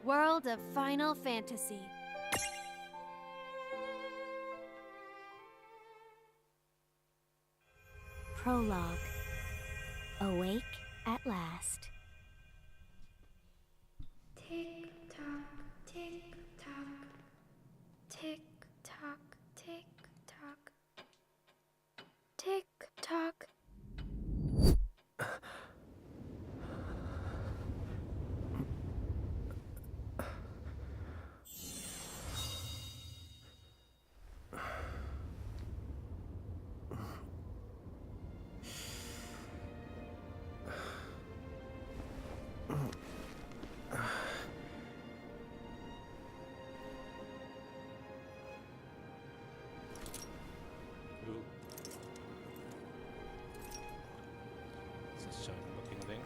World of Final Fantasy. Prologue. Awake at last. Tick tock, tick tock, tick tock, tick tock, tick tock. Ooh. It's a shiny looking thing.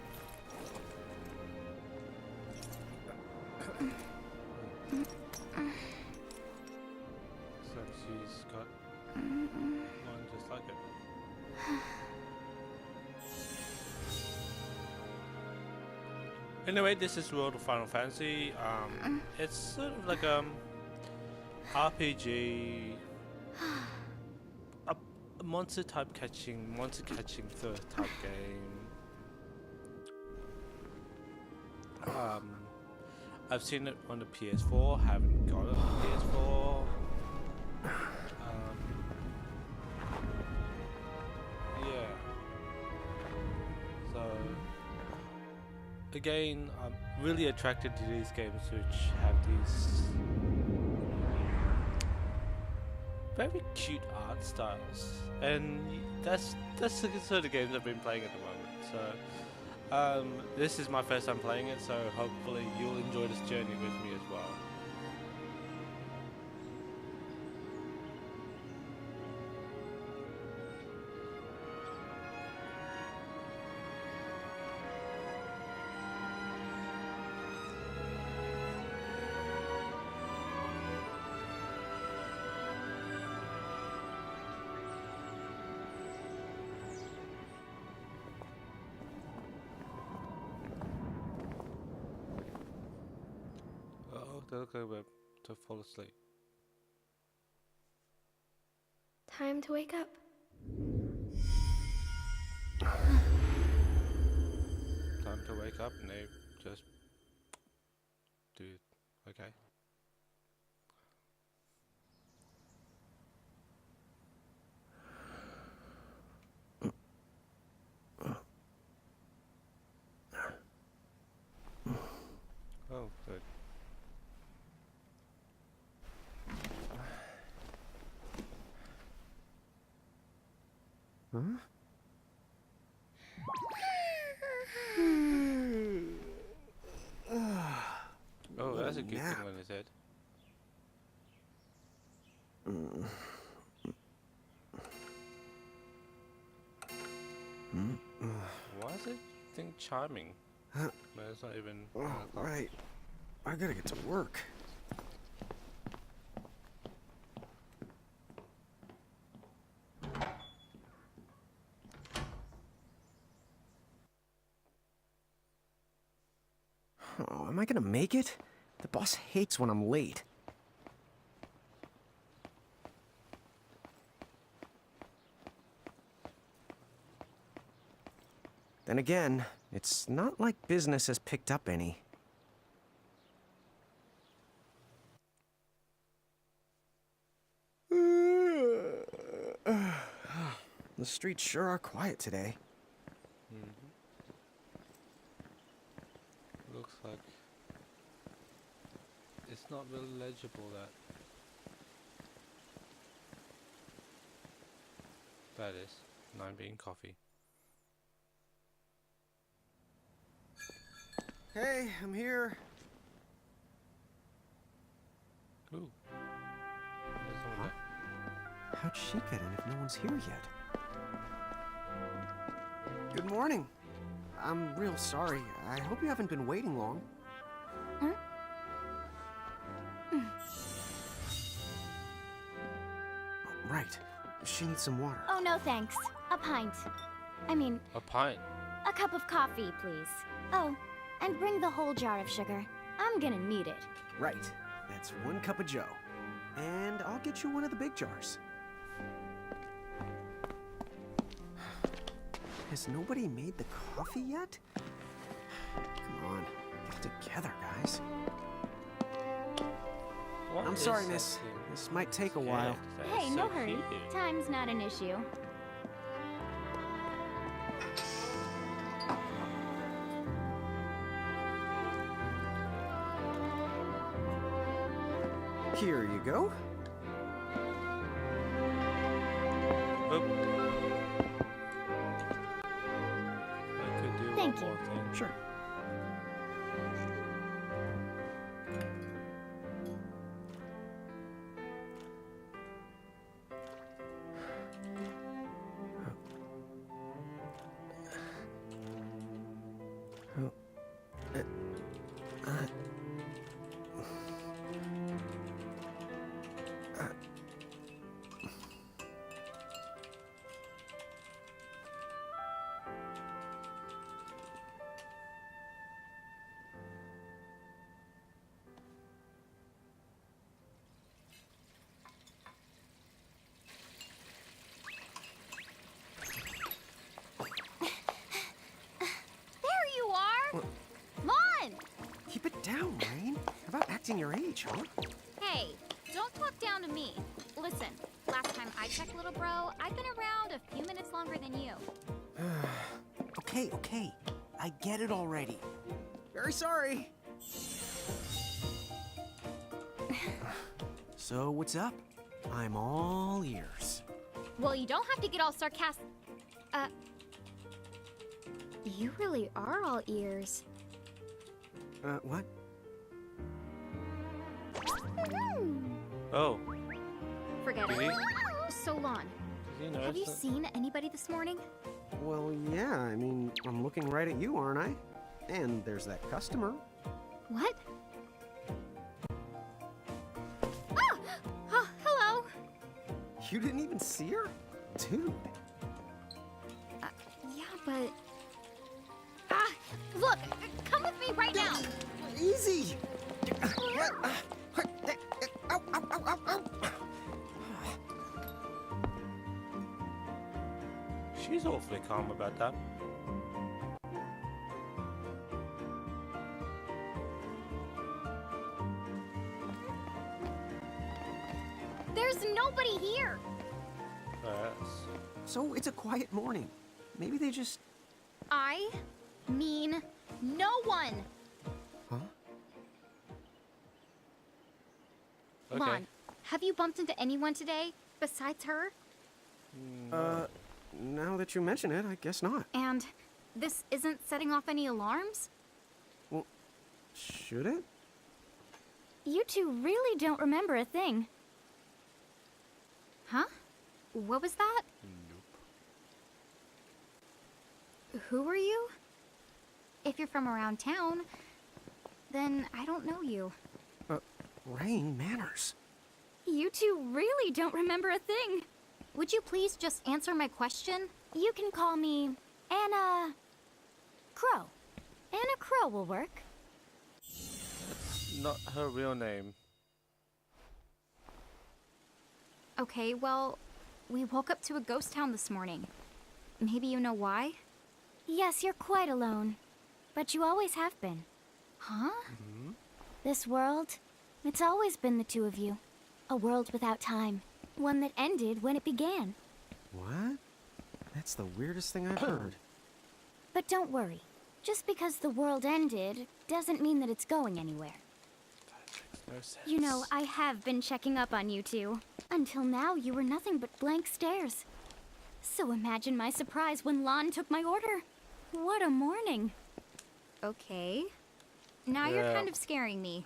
Looks like she's got one just like it. Anyway, this is World of Final Fantasy. It's sort of like RPG, a monster catching third type game. I've seen it on the PS4. Haven't got it on the PS4. Yeah. So again, I'm really attracted to these games which have these very cute art styles, and that's the sort of games I've been playing at the moment. So this is my first time playing it, so hopefully you'll enjoy this journey with me as well. Oh, they're going to fall asleep. Time to wake up. Time to wake up, and they just do it. Okay. Oh, good. Huh? Oh, that's a good nap. thing on his head. Why is it thing chiming? Huh? But it's not even. Oh, right. I gotta get to work. Oh, am I gonna make it? The boss hates when I'm late. Then again, it's not like business has picked up any. The streets sure are quiet today. Looks like it's not really legible that is 9 bean coffee. Hey, I'm here. Ooh. There's someone there. How'd she get in if no one's here yet? Good morning. I'm real sorry. I hope you haven't been waiting long. Huh? Right. She needs some water. Oh, no thanks. A pint. I mean, A pint. a cup of coffee, please. Oh, and bring the whole jar of sugar. I'm gonna need it. Right. That's 1 cup of joe. And I'll get you one of the big jars. Has nobody made the coffee yet? Come on, get it together, guys. What I'm is sorry, that miss. thing? This might take a while. That Hey, is no so hurry. cute. Time's not an issue. Here you go. Oop. I could do Thank one you. more thing. Sure. Oh. There you are! What? Come on! Keep it down, Rain. How about acting your age, huh? Hey, don't talk down to me. Listen, last time I checked, little bro, I've been around a few minutes longer than you. Okay, okay. I get it already. Very sorry. So, what's up? I'm all ears. Well, you don't have to get all sarcastic. You really are all ears. What? Oh, Forget Did it. So long. did you notice Have you that? seen anybody this morning? Well, yeah, I mean, I'm looking right at you, aren't I? And there's that customer. What? Ah! Oh, hello. You didn't even see her? Dude. Yeah, but... Ah! Look! Come with me right now! Easy! Ow, ow, ow, ow, ow. She's awfully calm about that. There's nobody here! Yes. So, it's a quiet morning. Maybe they just... I mean no one! Huh? Okay. Lon, have you bumped into anyone today besides her? Now that you mention it, I guess not. And this isn't setting off any alarms? Well, should it? You two really don't remember a thing. Huh? What was that? Who are you? If you're from around town, then I don't know you. Rain, manners. You two really don't remember a thing. Would you please just answer my question? You can call me Anna Crow. Anna Crow will work. Not her real name. Okay, well, we woke up to a ghost town this morning. Maybe you know why? Yes, you're quite alone. But you always have been. Huh? This world, it's always been the two of you. A world without time. One that ended when it began. What? That's the weirdest thing I've heard. But don't worry. Just because the world ended doesn't mean that it's going anywhere. No sense. You know, I have been checking up on you two. Until now, you were nothing but blank stares. So imagine my surprise when Lon took my order. What a morning. Okay. Now you're Yeah. kind of scaring me.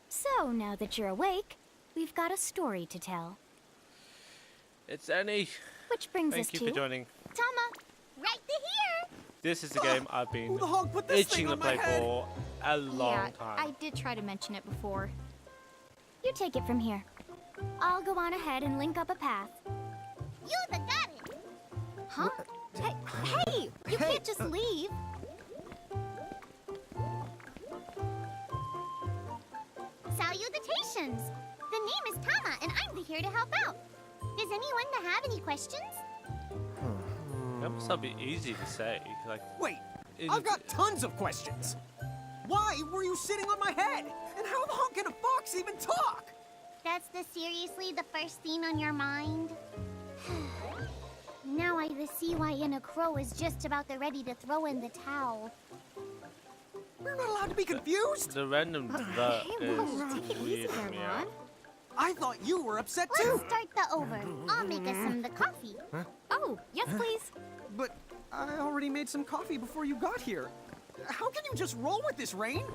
So, now that you're awake, we've got a story to tell. It's Annie. Which brings Thank us you to... for joining. Tama, right to here! This is the game I've been Who the hog put this itching thing to on my play head? for a long Yeah, time. I did try to mention it before. You take it from here. I'll go on ahead and link up a path. You the got it! Huh? Hey, you can't just leave. name is Tama, and I'm here to help out. Does anyone have any questions? That must not be easy to say. Like, Wait, is I've it- got tons of questions. Why were you sitting on my head? And how long can a fox even talk? That's seriously the first thing on your mind? Now I see why Inna Crow is just about ready to throw in the towel. We're not allowed to be confused. the random the Hey, whoa, take it easy weird there, me Ron. out. I thought you were upset Let's too. start the over. I'll make us some of the coffee. Oh, yes, please. But I already made some coffee before you got here. How can you just roll with this, Rain?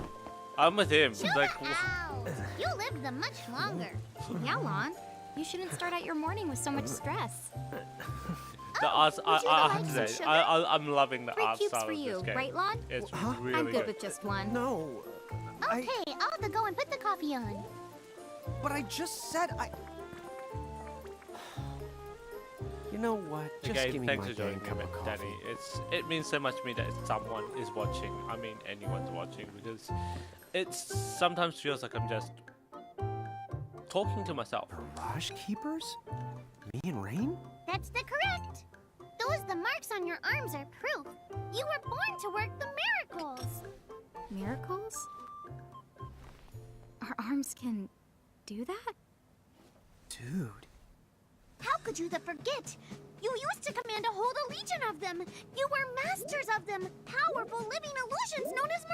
I'm with him. Chill Like, out. You lived the much longer. Yeah, Lon. You shouldn't start out your morning with so much stress. the art. would you I like have to some say, sugar? I'm loving the 3 art cubes style for of you, this game. right, Lon? It's Huh? really I'm good. good with just one. No. Okay, I'll have to go and put the coffee on. But I just said I. You know what? Just Okay, give me thanks my for joining dang cup me, of coffee. Danny. It means so much to me that someone is watching. I mean, anyone's watching, because it sometimes feels like I'm just talking to myself. Mirage keepers? Me and Rain? That's the correct. The marks on your arms are proof. You were born to work the miracles. Miracles? Our arms can do that? Dude. How could you forget? You used to command a whole legion of them. You were masters of them, powerful living illusions known as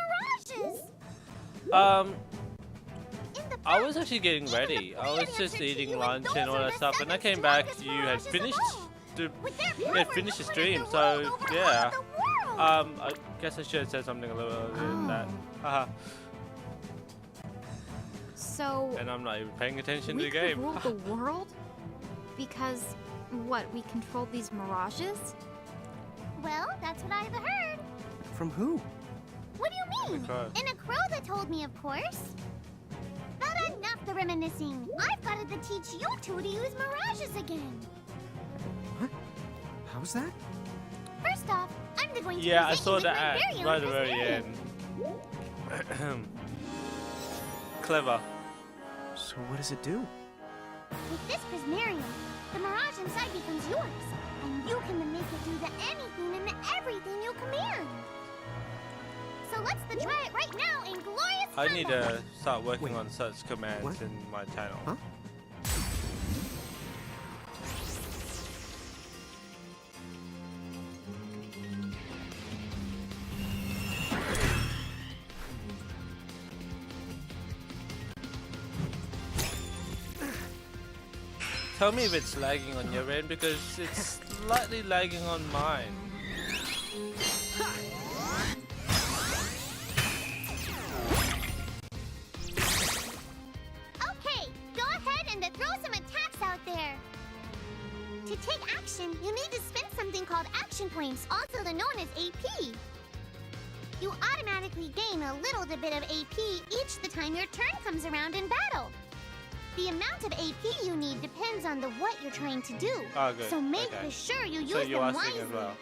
mirages. In the I past, was actually getting even ready. the I was planet just answered to eating you, lunch and all those are that the stuff. When I seventh came back, strongest you had mirages of finished all. the With their you power, had finished the you stream. could So have ruled over yeah. all the world. I guess I should have said something a little earlier than that. Haha. So, And I'm not even paying attention to we the could game. rule the world? Because, what, we controlled these mirages? Well, that's what I've heard. From who? What do you mean? crow. In a crow that told me, of course. But enough the reminiscing. I've got to teach you two to use mirages again. What? How's that? First off, I'm going to Yeah, I present saw you with that my at very own right at the very Prismarium. end. Clever. So what does it do? With this Prismarium, the mirage inside becomes yours, and you can make it do anything and everything you command. So let's try it right now in glorious I need combat. to start working Wait, on such commands what? in my channel. Huh? Tell me if it's lagging on your end, because it's slightly lagging on mine. Okay, go ahead and throw some attacks out there. To take action, you need to spend something called action points, also known as AP. You automatically gain a little bit of AP each the time your turn comes around in battle. The amount of AP you need depends on what you're trying to do. Oh, good. So make Okay. sure you use So you're them asking wisely. as well.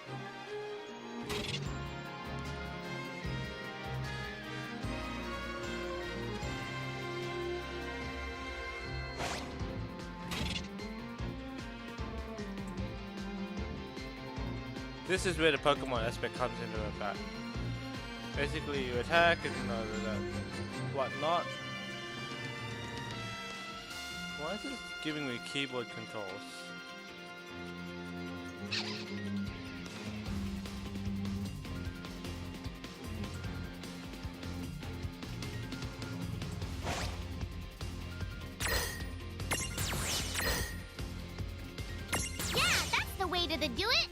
This is where the Pokemon aspect comes into effect. Basically, you attack and whatnot. Why is it giving me keyboard controls? Yeah, that's the way to do it.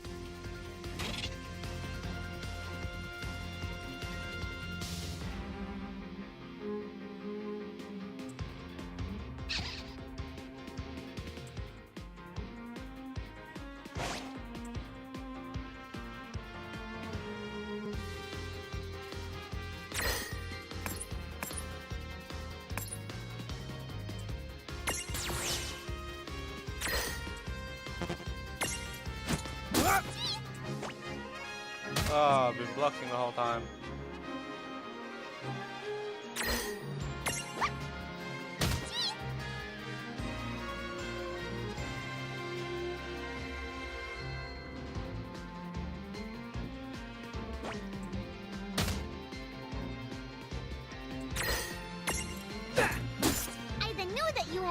Oh, I've been blocking the whole time.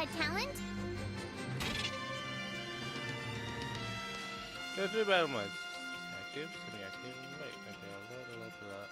had talent. Go through battle modes. Active, semi-active, wait, okay, I'll go to that.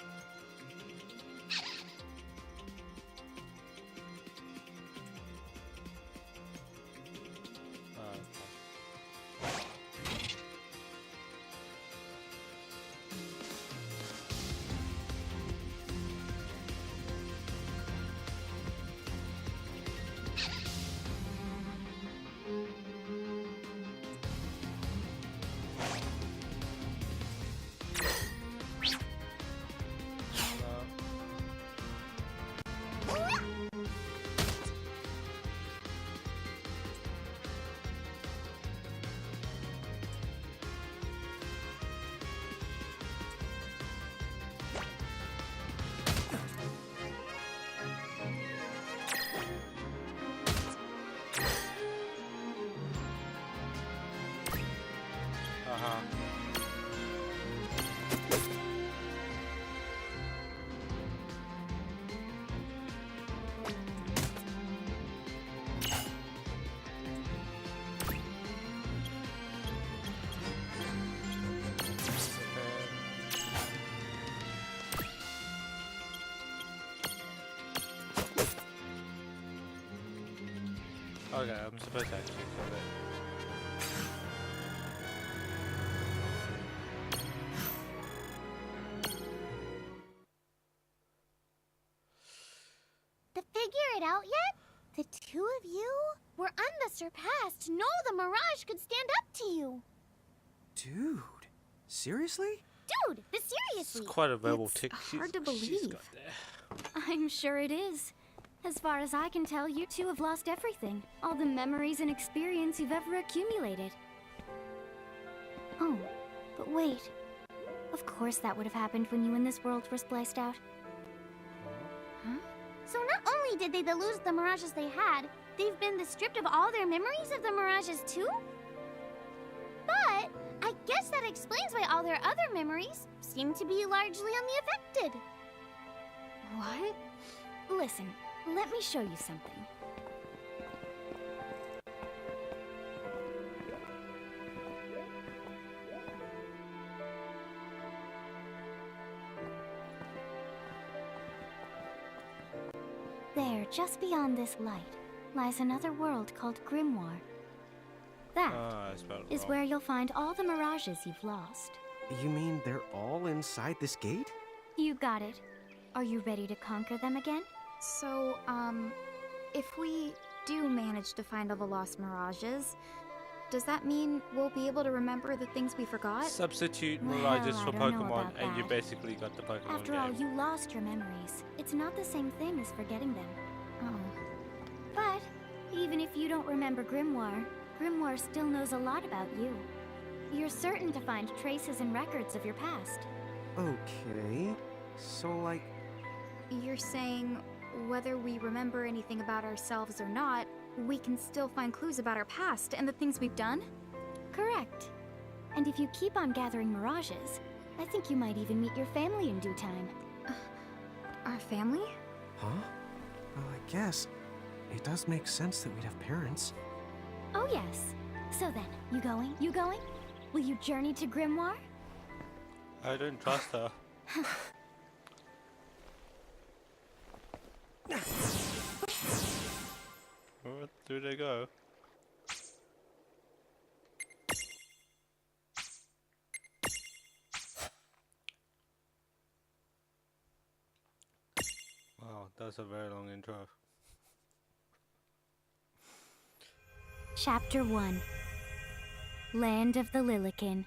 Okay, I'm supposed to actually kill it. To figure it out yet? The two of you were unsurpassed. No, the Mirage could stand up to you. Dude, seriously? Dude, the seriously. It's quite a verbal It's tick. hard to She's believe. got there. I'm sure it is. As far as I can tell, you two have lost everything. All the memories and experience you've ever accumulated. Oh, but wait. Of course that would have happened when you and this world were spliced out. Huh? So not only did they lose the Mirages they had, they've been stripped of all their memories of the Mirages too? But I guess that explains why all their other memories seem to be largely unaffected. What? Listen, let me show you something. There, just beyond this light, lies another world called Grymoire. That I spelled it is wrong. where you'll find all the mirages you've lost. You mean they're all inside this gate? You got it. Are you ready to conquer them again? So, if we do manage to find all the lost mirages, does that mean we'll be able to remember the things we forgot? Substitute Well, Mirages I for don't know Pokemon, about and you that. basically got the Pokemon After all, game. you lost your memories. It's not the same thing as forgetting them. Oh. But even if you don't remember Grimoire, Grimoire still knows a lot about you. You're certain to find traces and records of your past. Okay. So, like, You're saying whether we remember anything about ourselves or not, we can still find clues about our past and the things we've done? Correct. And if you keep on gathering mirages, I think you might even meet your family in due time. Our family? huh? Well, I guess it does make sense that we'd have parents. Oh yes. So then, you going? You going? Will you journey to Grimoire? I don't trust her. Where do they go? Wow, that's a very long intro. Chapter 1. Land of the Lilican.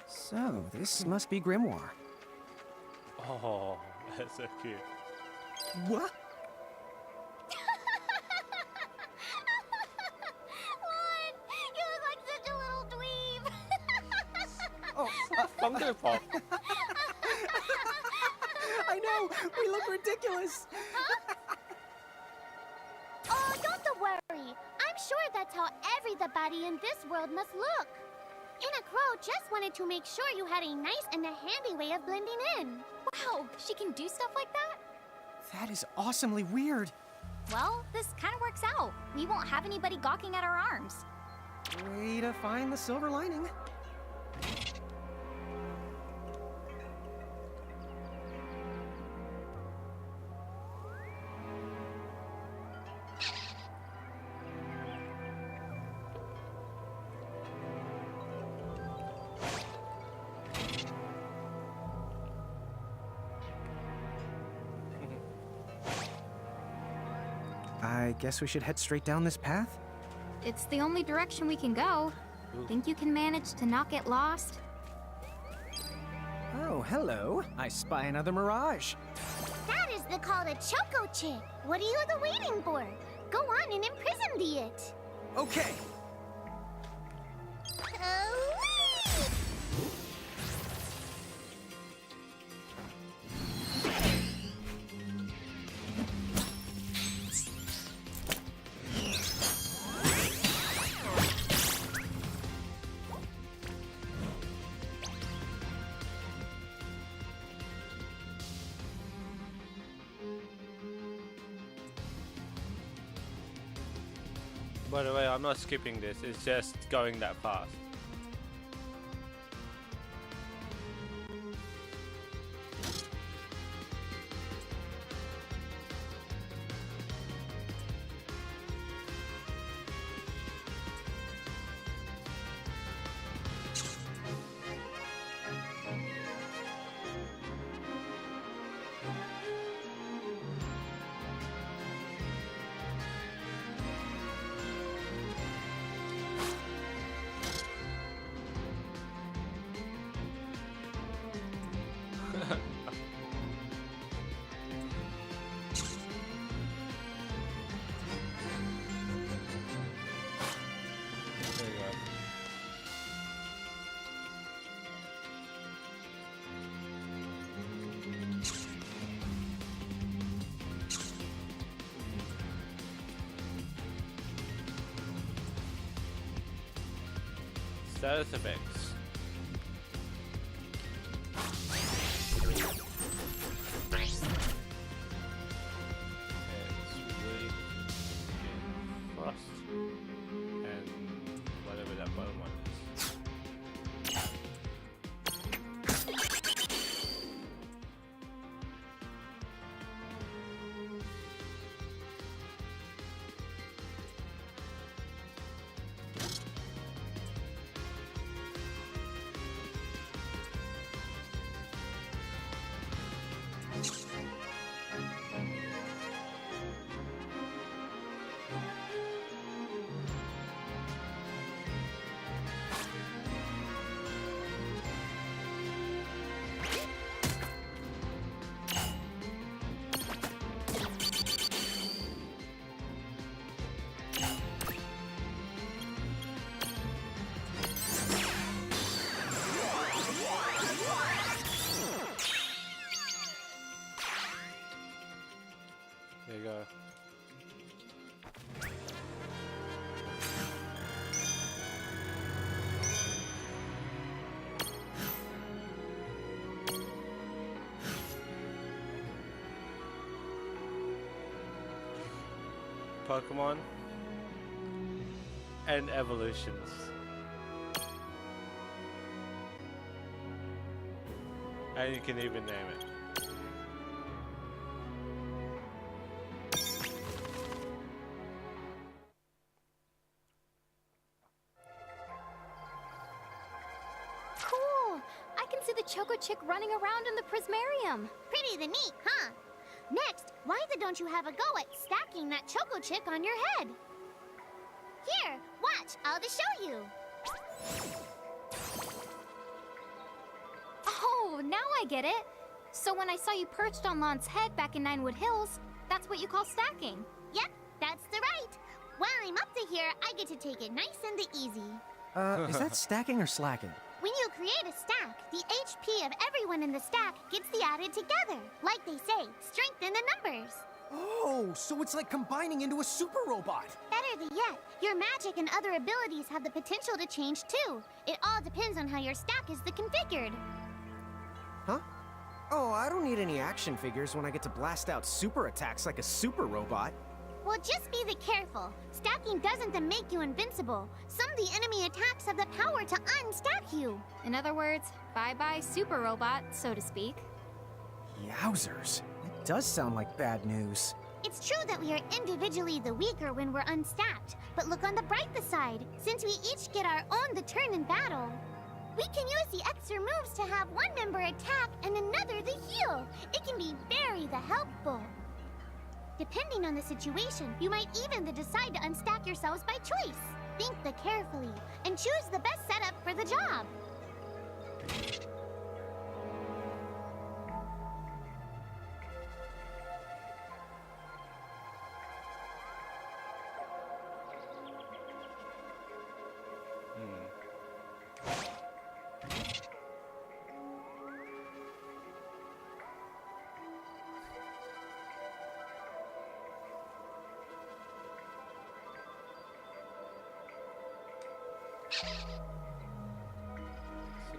So, this must be Grimoire. Oh, that's so cute. What? Lon, you look like such a little dweeb. Oh, Funko Pop. I know! We look ridiculous! Oh, don't worry. I'm sure that's how everybody in this world must look. Inna Crow just wanted to make sure you had a nice and a handy way of blending in. Wow, she can do stuff like that? That is awesomely weird. Well, this kind of works out. We won't have anybody gawking at our arms. Way to find the silver lining. I guess we should head straight down this path? It's the only direction we can go. Think you can manage to not get lost? Oh, hello. I spy another mirage. That is the call to Choco Chick. What are you waiting for? Go on and imprison the it. Okay. By the way, I'm not skipping this, it's just going that fast. There you go. Status effects. It's really fast. And whatever that bottom one is. There you go. Pokemon and evolutions. And you can even name it. Cool! I can see the Choco Chick running around in the Prismarium. Pretty the neat, huh? Next, why don't you have a go at stacking that Choco Chick on your head? Here, watch, I'll just show you. Oh, now I get it. So when I saw you perched on Lon's head back in Ninewood Hills, that's what you call stacking. Yep, that's the right. While I'm up to here, I get to take it nice and easy. Is that stacking or slacking? When you create a stack, the HP of everyone in the stack gets the added together. Like they say, strengthen the numbers. Oh, so it's like combining into a super robot. Better better yet, your magic and other abilities have the potential to change too. It all depends on how your stack is configured. Huh? Oh, I don't need any action figures when I get to blast out super attacks like a super robot. Well, just be careful. Stacking doesn't then make you invincible. Some of the enemy attacks have the power to unstack you. In other words, bye-bye super robot, so to speak. Yowzers. That does sound like bad news. It's true that we are individually the weaker when we're unstacked, but look on the brighter side. Since we each get our own turn in battle, we can use the extra moves to have one member attack and another the heal. It can be very helpful. Depending on the situation, you might even decide to unstack yourselves by choice. Think carefully and choose the best setup for the job.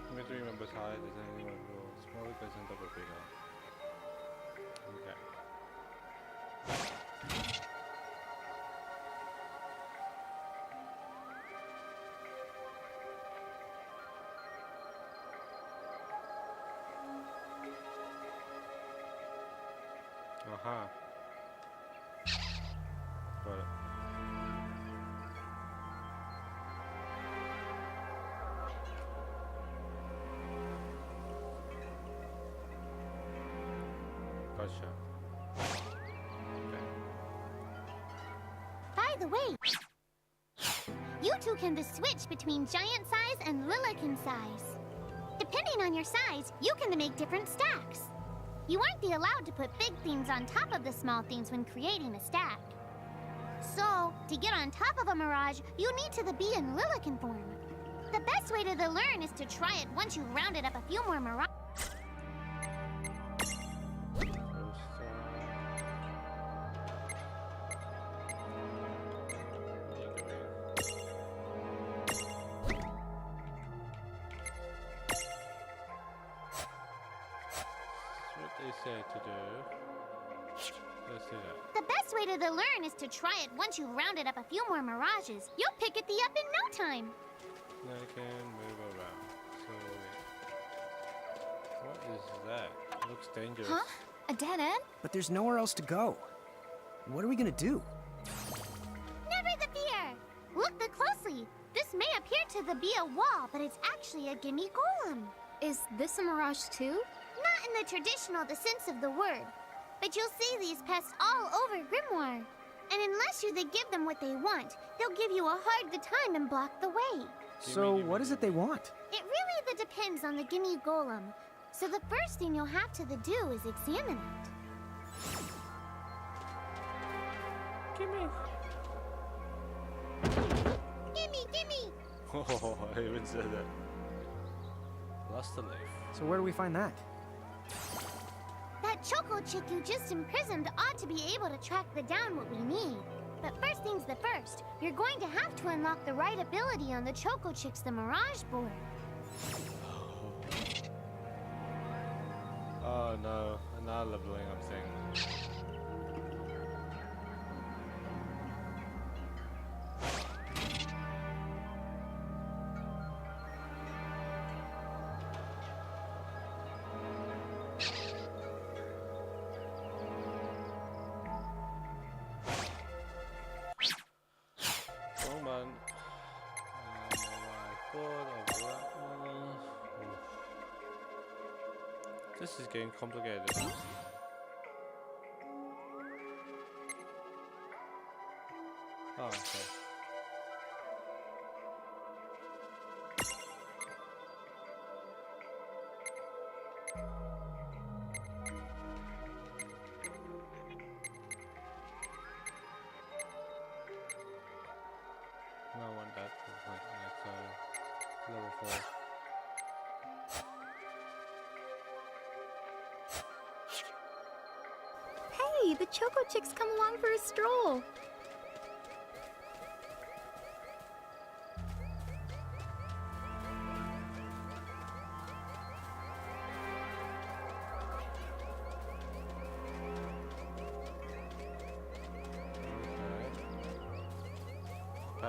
Symmetry members high, does anyone roll smaller goes and double bigger. Okay. Aha. Got it. Gotcha. Okay. By the way, you two can switch between giant size and Lilican size. Depending on your size, you can make different stacks. You aren't allowed to put big things on top of the small things when creating a stack. So, to get on top of a mirage, you need to be in Lilican form. The best way to learn is to try it once you've rounded up a few more mirages. To do. Let's do that. The best way to learn is to try it once you've rounded up a few more mirages. You'll pick it up in no time. Now I can move around. So what is that? It looks dangerous. Huh? A dead end? But there's nowhere else to go. What are we gonna do? Never the fear. Look closely. This may appear to be a wall, but it's actually a gimme golem. Is this a mirage too? Not in the traditional sense of the word, but you'll see these pests all over Grymoire. And unless you give them what they want, they'll give you a hard time and block the way. So what is it they want? It really depends on the gimme golem. So the first thing you'll have to do is examine it. Gimme. Gimme! Oh, I even said that. Lost a leaf. So where do we find that? That choco chick you just imprisoned ought to be able to track down what we need. But first things first, you're going to have to unlock the right ability on the choco chick's Mirage board. Oh no, another leveling up thing. This is getting complicated. Oh, okay. No, I want that. That's level 4. Hey, the Choco Chick's come along for a stroll.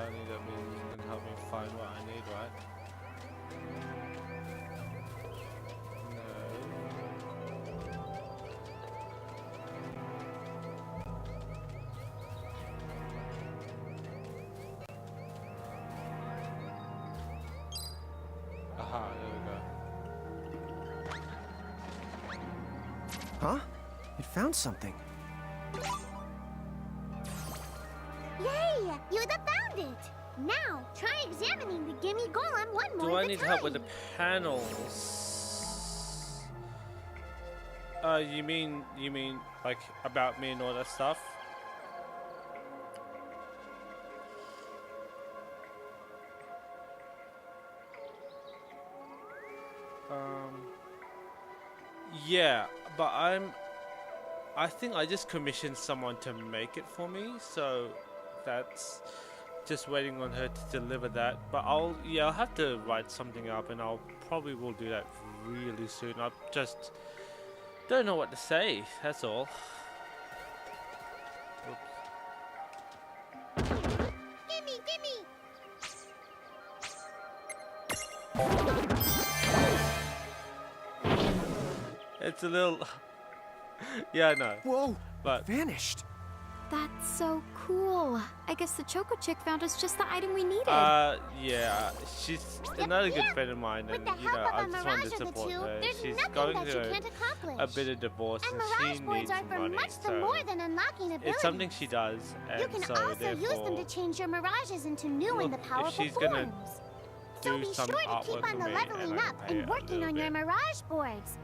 only that means you can help me find what I need, right? No. Aha, there we go. Huh? It found something. Yay! You found it! Now, try examining the gimme golem one more Do I at a need time. help with the panels? You mean like about me and all that stuff? Yeah, but I think I just commissioned someone to make it for me, so that's just waiting on her to deliver that. But I'll have to write something up, and I'll probably will do that really soon. I just don't know what to say, that's all. Oops. Gimme, gimme! It's a little yeah, I know. Whoa! But Vanished. That's so cool. I guess the Choco Chick found us just the item we needed. yeah, she's another good friend of mine, With and the you know, help I of a just wanted mirage to of the support two, her. there's She's nothing going that you through can't accomplish. a bit of divorce, And and mirage she boards needs are for money, much the so more than unlocking abilities. it's something she does, and You can so also therefore use them to change your mirages into new and look, the if powerful she's gonna forms. So do be some sure to artwork keep on for the me, leveling and I up pay and a working little on your bit. mirage boards.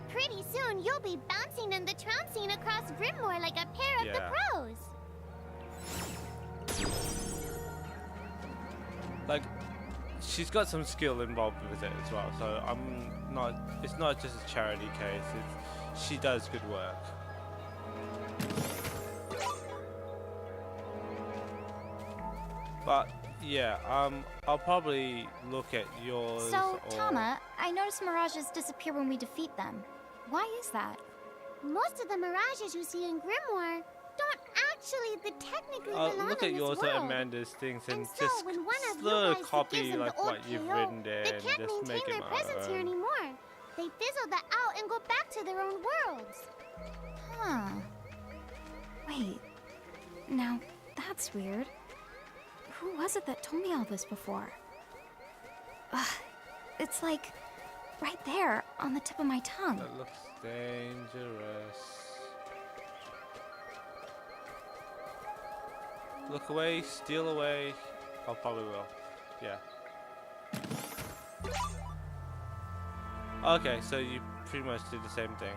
Pretty soon you'll be bouncing in the trouncing across Grymoire like a pair of the Yeah. pros. Like, she's got some skill involved with it as well, so it's not just a charity case, she does good work. But yeah, I'll probably look at yours. So, or... Tama, I noticed mirages disappear when we defeat them. Why is that? Most of the mirages you see in Grymoire don't actually technically belong look in at this yours world. or Amanda's things and so just when one of you slowly guys copy gives them like the old what you've KO, written there they and can't just maintain make their it my presence here own. anymore. They fizzle that out and go back to their own worlds. Huh. Wait. Now, that's weird. Who was it that told me all this before? It's like right there on the tip of my tongue. That looks dangerous. Look away, steal away. I probably will. Yeah. Okay, so you pretty much did the same thing.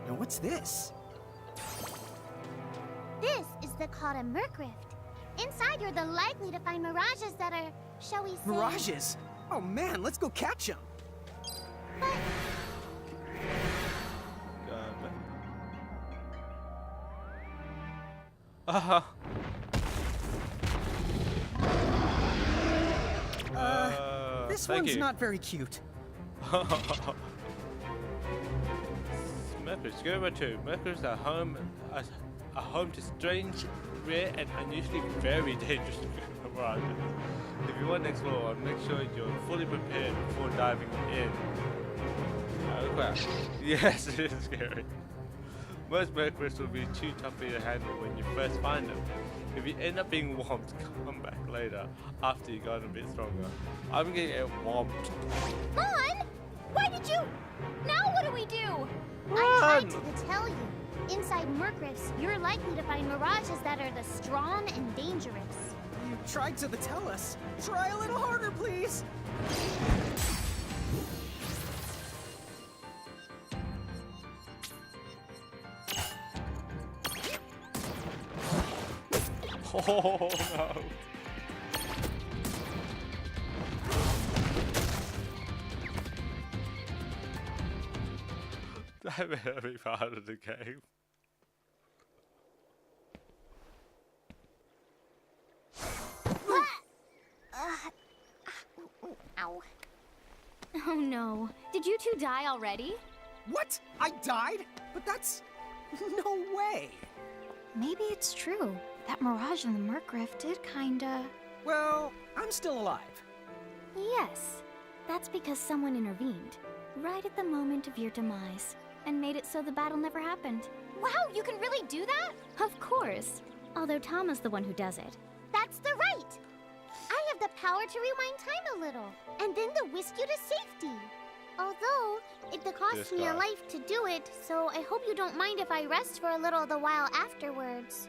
Now what's this? This is called a Merc Rift. Inside, you're the likely to find mirages that are, shall we say... Mirages? Oh man, let's go catch them. This thank one's you. not very cute. Mercury's Grymoire 2. Mercury's a home to strange, rare, and unusually very dangerous mirages. If you want to explore one, make sure you're fully prepared before diving in. Oh crap. Yes, it is scary. Most Mercuries will be too tough for you to handle when you first find them. If you end up being whomped, come back later after you've gotten a bit stronger. I'm gonna get whomped. Mon! Why did you... Now what do we do? I tried to tell you. Inside Merc Rifts, you're likely to find mirages that are the strong and dangerous. You tried to tell us. Try a little harder, please. Oh no. That better be part of the game. Ow. Oh no. Did you two die already? What? I died? But that's... no way. Maybe it's true. That mirage in the Murkriff did kinda... Well, I'm still alive. Yes. That's because someone intervened, right at the moment of your demise, and made it so the battle never happened. Wow, you can really do that? Of course. Although Tama's the one who does it. That's the right. I have the power to rewind time a little, and then to whisk you to safety. Although, it cost me a life to do it, so I hope you don't mind if I rest for a little the while afterwards.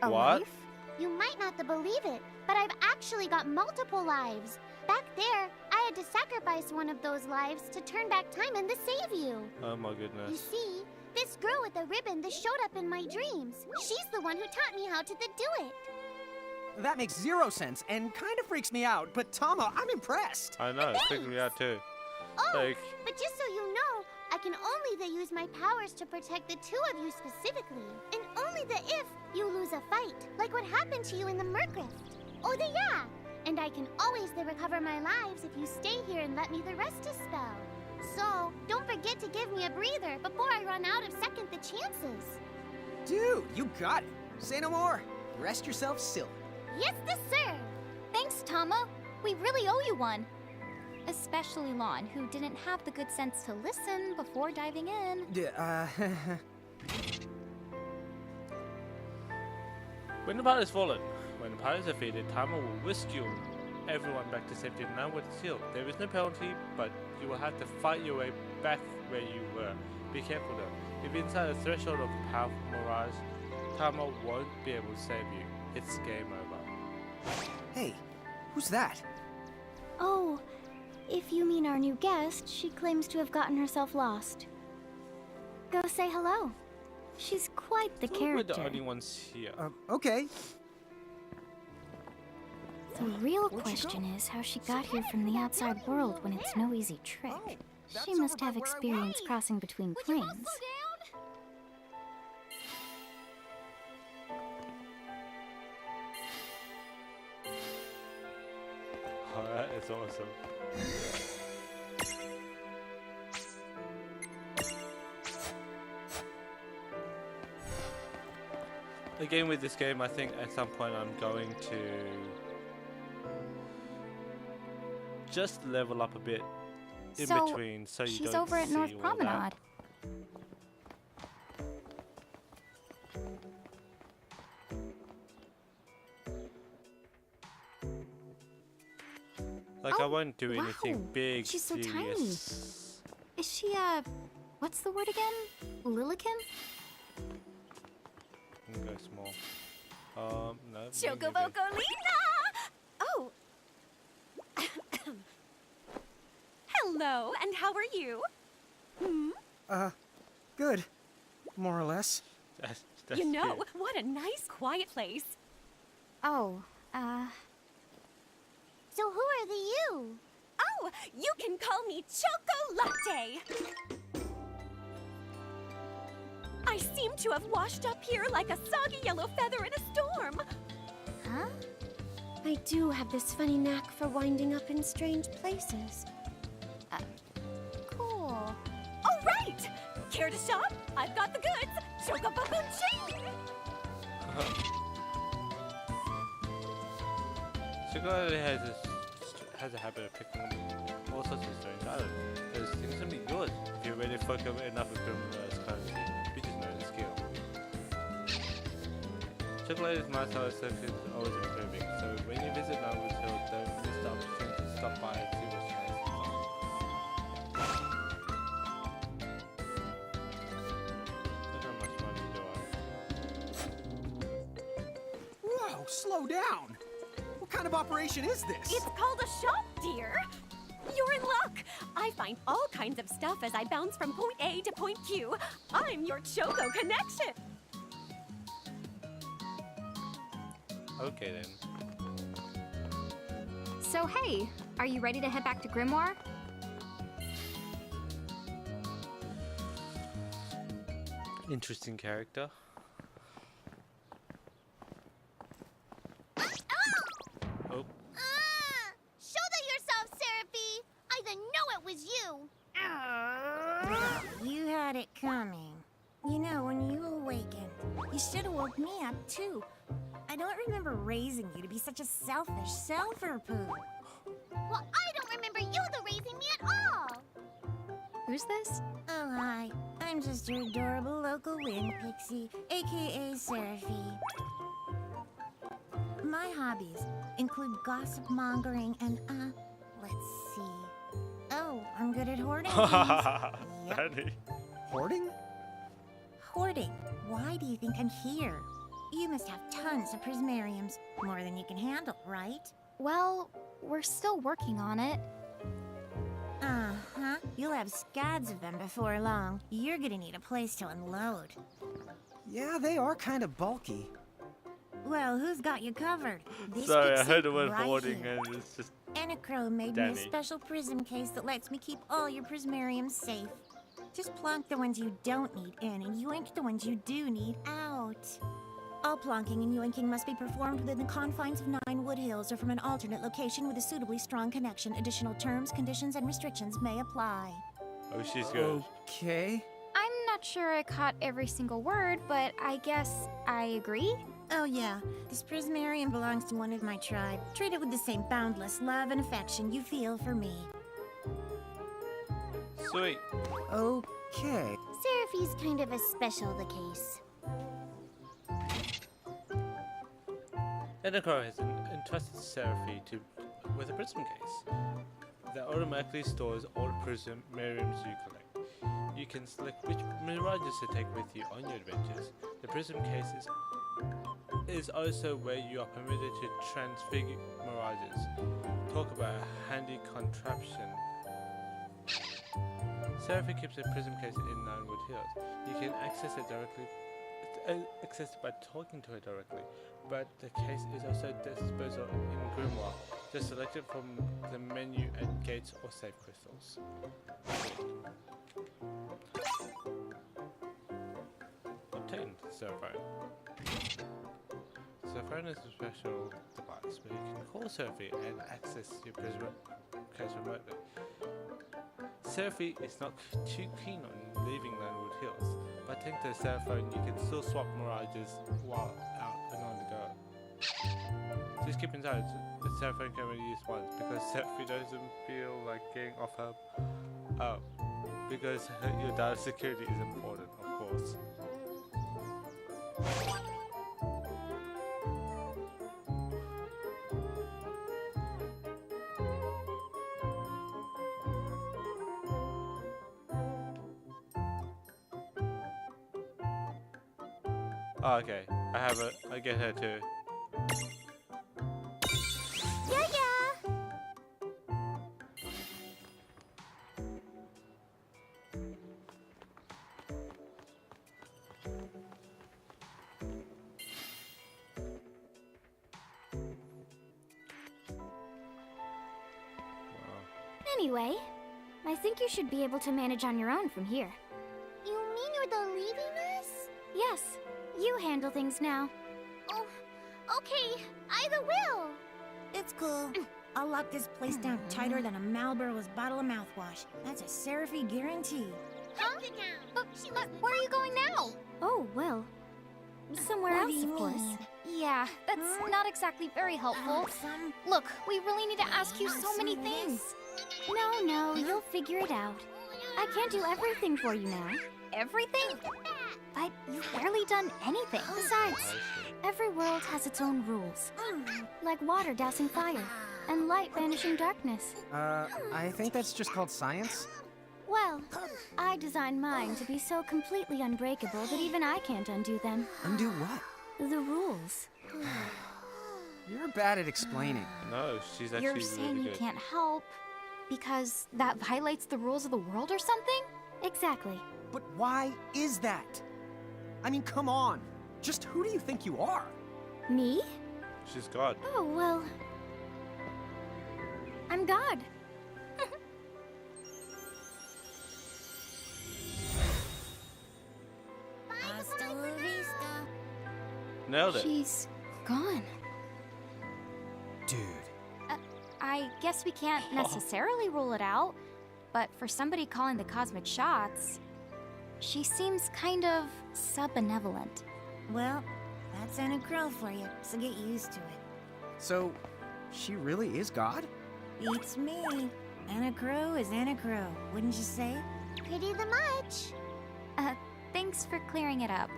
A What? life? You might not believe it, but I've actually got multiple lives. Back there, I had to sacrifice one of those lives to turn back time and to save you. Oh my You goodness. see, this girl with the ribbon that showed up in my dreams, she's the one who taught me how to do it. That makes 0 sense and kind of freaks me out, but Tama, I'm impressed. I know, it's freaking me out too. Oh, Like, but just so you know, I can only use my powers to protect the two of you specifically. And only if you lose a fight, like what happened to you in the Murkriff. Oh, yeah! And I can always recover my lives if you stay here and let me rest a spell. So, don't forget to give me a breather before I run out of second the chances. Dude, you got it. Say no more. Rest yourself silly. Yes, sir! Thanks, Tama. We really owe you one. Especially Lon, who didn't have the good sense to listen before diving in. when the pilot is fallen, when the pilot is defeated, Tama will whisk you everyone back to safety and now with the shield. There is no penalty, but you will have to fight your way back where you were. Be careful though. If you're inside the threshold of a powerful mirage, Tama won't be able to save you. It's game over. Hey, who's that? Oh, if you mean our new guest, she claims to have gotten herself lost. Go say hello. She's quite the We're character. the only ones here. Okay. The real Where'd she question is how she got here from the outside world when it's no easy trick. that's She must over have by where I experience crossing between planes. Oh, that is awesome. Again, with this game, I think at some point I'm going to just level up a bit in So, between, so you She's don't over at see North all Promenade. That. Like, I Oh, won't do wow. anything big. She's so tiny. serious. Is she, what's the word again? Lilikin? I'm gonna go small. No. maybe big. Chocobocolina! Oh! Hello, and how are you? Good. More or less. That's You know, cute. what a nice, quiet place. Oh, So who are the you? Oh, you can call me Choco Latte. I seem to have washed up here like a soggy yellow feather in a storm. Huh? I do have this funny knack for winding up in strange places. Cool. All right! Care to shop? I've got the goods. Chocoboco Ching! Chocolate has a habit of picking up all sorts of strange items. Those things can be yours if you're ready to fuck up enough of them currency. We just know the skill. Chocolate is my style, so it's always improving. So when you visit Nobles Hill, don't miss the opportunity to stop by and see what's nice. Look how much money do I? Whoa, slow down. What kind of operation is this? It's called a shop, dear. You're in luck. I find all kinds of stuff as I bounce from point A to point Q. I'm your Choco connection. Okay then. so hey, are you ready to head back to Grymoire? Interesting character. Oh, You should have woke me up, too. I don't remember raising you to be such a selfish selfer, Pooh. Well, I don't remember you raising me at all. Who's this? Oh, hi. I'm just your adorable local wind pixie, aka Seraphie. My hobbies include gossip mongering and, let's see. Oh, I'm good at hoarding things. Yep. Danny. Hoarding? Hoarding. Why do you think I'm here? You must have tons of prismariums. More than you can handle, right? Well, we're still working on it. Uh-huh. You'll have scads of them before long. You're gonna need a place to unload. Yeah, they are kind of bulky. Well, who's got you covered? This Sorry, could I heard sit the word right hoarding here. and it's just Anacro made me Danny. a special prism case that lets me keep all your prismariums safe. Just plonk the ones you don't need in and yoink the ones you do need out. All plonking and yoinking must be performed within the confines of 9 Wood Hills or from an alternate location with a suitably strong connection. Additional terms, conditions, and restrictions may apply. oh, she's good. Okay. I'm not sure I caught every single word, but I guess I agree. Oh yeah, this prismarium belongs to one of my tribe. Treat it with the same boundless love and affection you feel for me. Sweet. Okay. Seraphie's kind of a special the case. Enacro has entrusted Seraphie with a prism case that automatically stores all the prismariums you collect. You can select which mirages to take with you on your adventures. The prism case is also where you are permitted to transfigure mirages. Talk about a handy contraption. Seraphie keeps a prism case in Ninewood Hills. You can access it directly. Accessed by talking to it directly, but the case is also disposable in Grymoire. Just select it from the menu at gates or save crystals. Obtained Seraphone. Seraphone is a special device where you can call Seraphie and access your prism case remotely. Seraphie is not too keen on leaving Ninewood Hills, but thanks to the Seraphone you can still swap mirages while out and on the go. Just keep in touch, the Seraphone can only use once because Seraphie doesn't feel like getting off her. Oh, because your data security is important, of course. Oh, okay. I get her too. Yeah. Anyway, I think you should be able to manage on your own from here. You mean you're the leaving us? Yes, you handle things now. Oh, okay. Either will. It's cool. I'll lock this place down tighter than a Marlboro's bottle of mouthwash. That's a Seraphie guarantee. Huh? But where are you going now? Oh, well, somewhere What else, do you of course. mean? Yeah, that's not exactly very helpful. Look, we really need to ask you so many things. No, you'll figure it out. I can't do everything for you now. Everything? But you've barely done anything. Besides, every world has its own rules. Like water dousing fire, and light banishing darkness. I think that's just called science. Well, I designed mine to be so completely unbreakable that even I can't undo them. Undo what? The rules. You're bad at explaining. No, she's actually You're saying really you good. can't help because that violates the rules of the world or something? Exactly. But why is that? I mean, come on. Just who do you think you are? Me? She's God. Oh, well. I'm God. Hasta la vista. Nailed it. She's gone. Dude. I guess we can't necessarily rule it out, but for somebody calling the cosmic shots, she seems kind of sub-benevolent. Well, that's Anna Crow for you, so get used to it. So, she really is God? Beats me. Anna Crow is Anna Crow, wouldn't you say? Pretty the much. Thanks for clearing it up.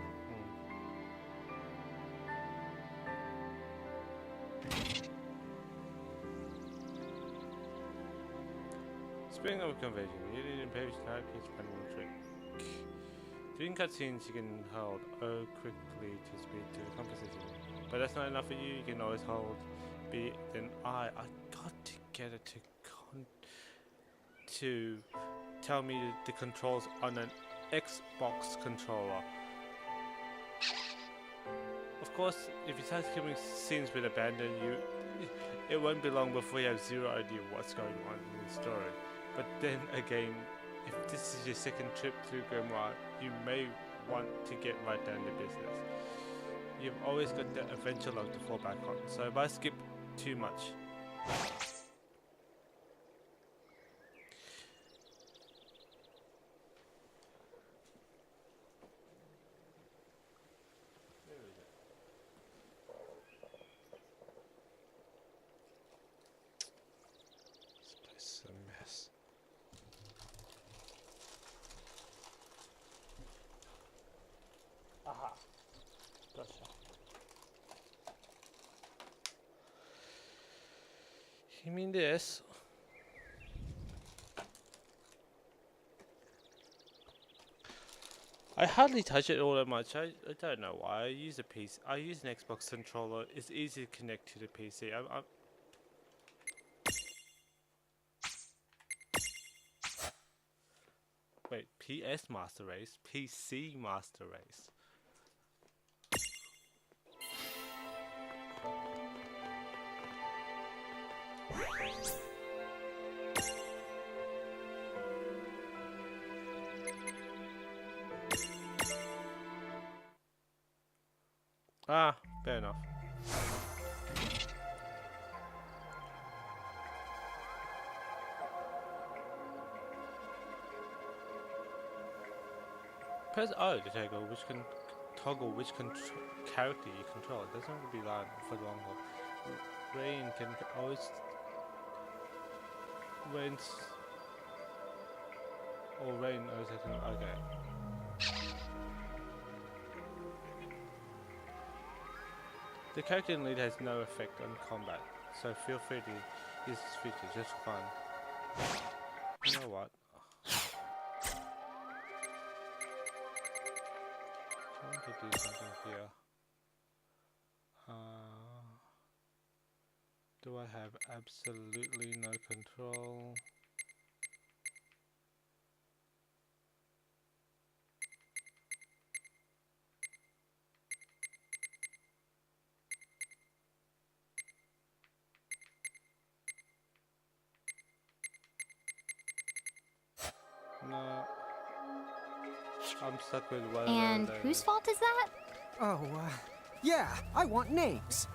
Speaking of conversion, you need to page characters spend one trick. During cutscenes, you can hold O quickly to speed to the composition. But that's not enough for you. You can always hold B, then I got to get it to tell me the controls on an Xbox controller. Of course, if you start skipping scenes with abandon, it won't be long before you have zero idea what's going on in the story. But then again, if this is your second trip through Grymoire, you may want to get right down to business. You've always got the adventure log to fall back on, so if I skip too much, this place is a mess. Aha. Gotcha. You mean this? I hardly touch it all that much. I don't know why. I use a PC. I use an Xbox controller. It's easy to connect to the PC. Wait, PS Master Race? PC Master Race. Ah, fair enough. Press O to toggle which character you control. It doesn't have to be that for the long haul. Rain can always rain okay. The character in lead has no effect on combat, so feel free to use this feature just for fun. You know what? I want to do something here. Do I have absolutely no control? No. I'm stuck with one. And whose fault is that? Oh, yeah, I want names.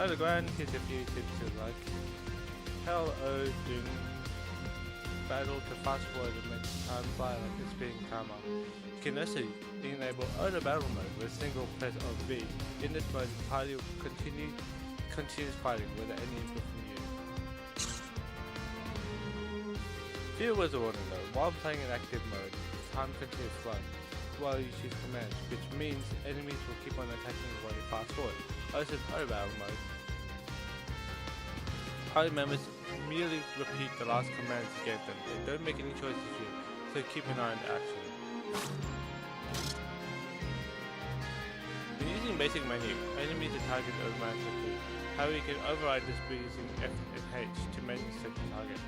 Oh, the ground gives a few tips to like. Hell, doing battle to fast forward and make time fly like it's being calmer. You can also enable auto battle mode with a single press of B. In this mode, the party will continues fighting with the enemy input from you. Few words of warning though, while playing in active mode, time continues flowing while you choose commands, which means enemies will keep on attacking while you fast forward. Also in auto battle mode, party members merely repeat the last commands you gave them. They don't make any choices here, so keep an eye on the action. When using basic menu, enemies are targeted automatically. However, you can override this by using F and H to manually set the target.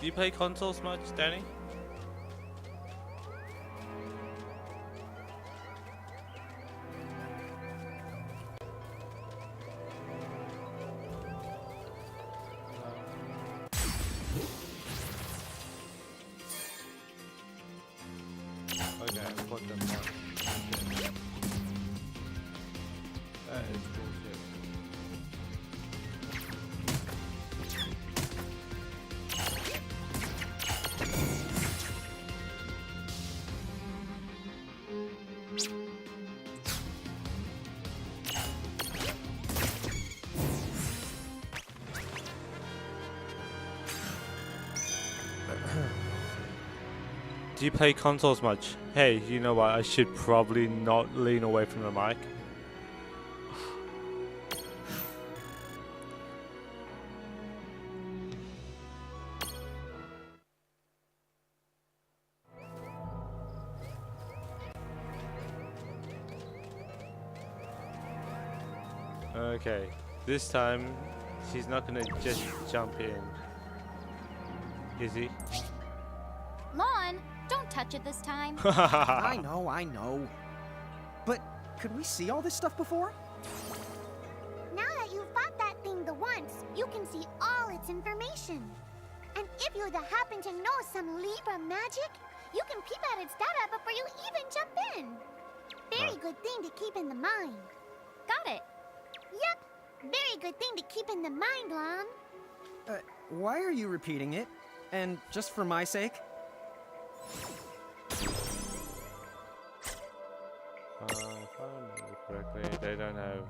Do you play consoles much, Danny? Okay, I put them on. Okay. That is bullshit. Do you play consoles much? Hey, you know what? I should probably not lean away from the mic. Okay, this time she's not gonna just jump in. Is he? Lon, don't touch it this time. I know. But could we see all this stuff before? Now that you've fought that thing the once, you can see all its information. And if you happen to know some Libra magic, you can peep at its data before you even jump in. Very good thing to keep in the mind. Got it. Yep, very good thing to keep in the mind, Lon. Why are you repeating it? And just for my sake? If I remember correctly, they don't have.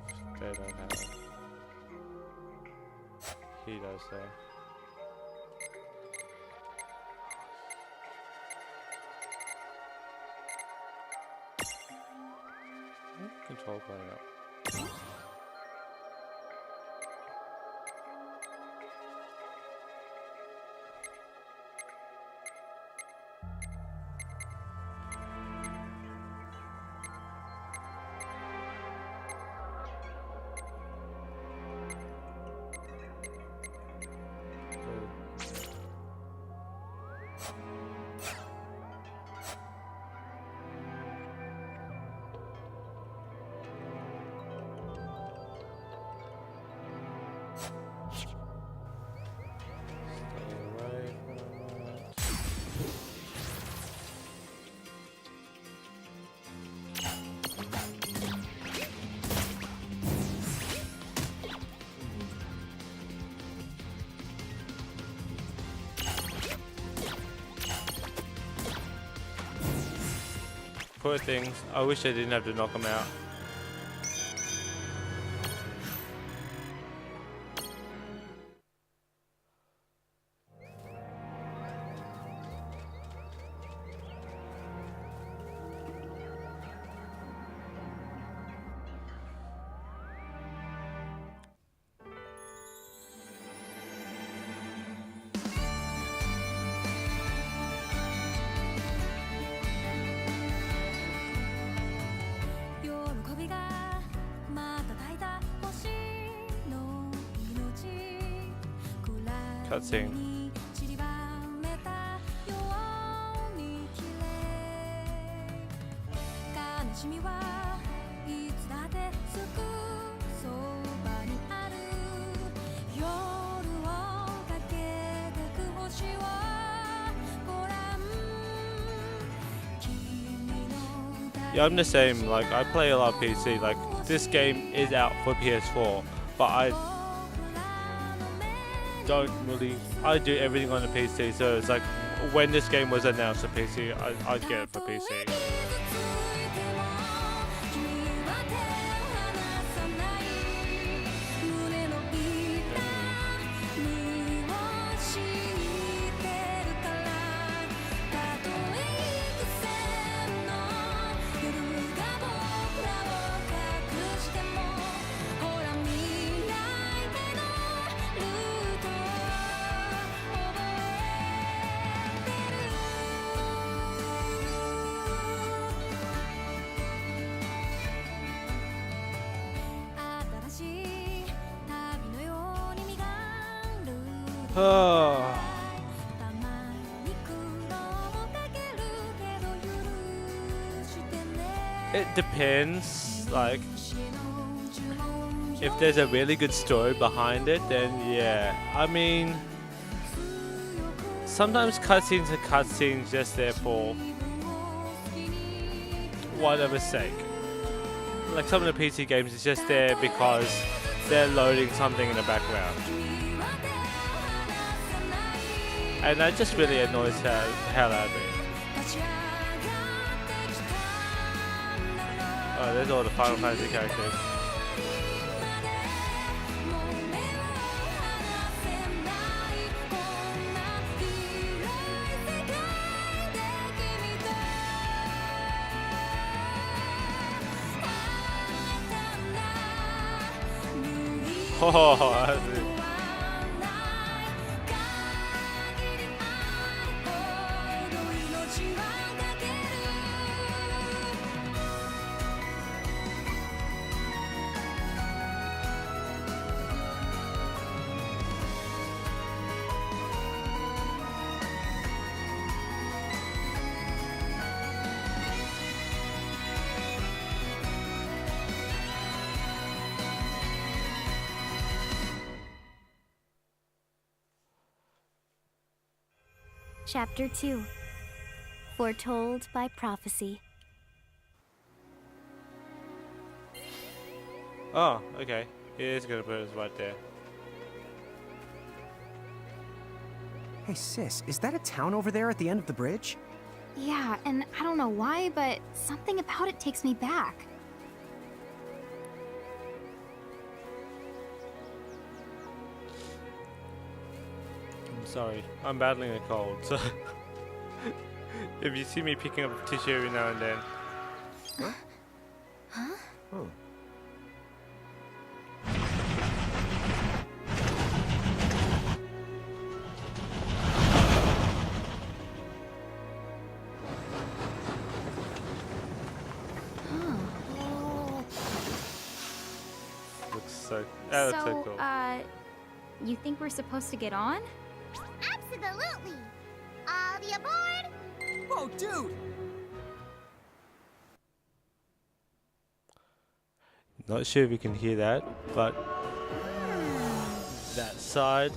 He does though. Control playing up. Poor things. I wish I didn't have to knock them out. Cutscene. Yeah, I'm the same. Like, I play a lot of PC. Like, this game is out for PS4, but I don't really. I do everything on the PC, so it's like when this game was announced for PC, I'd get it for PC. It depends. Like, if there's a really good story behind it, then yeah. I mean, sometimes cutscenes are cutscenes just there for whatever's sake. Like some of the PC games, it's just there because they're loading something in the background. And that just really annoys the hell out of me. Oh, there's all the Final Fantasy characters. Oh, that's it. Chapter 2. Foretold by Prophecy. Oh, okay. It is gonna put us right there. Hey sis, is that a town over there at the end of the bridge? Yeah, and I don't know why, but something about it takes me back. I'm sorry. I'm battling a cold, so if you see me picking up a tissue every now and then. Huh? Oh. That looks so cool. You think we're supposed to get on? Absolutely. All the aboard. Whoa, dude! Not sure if you can hear that, but that side,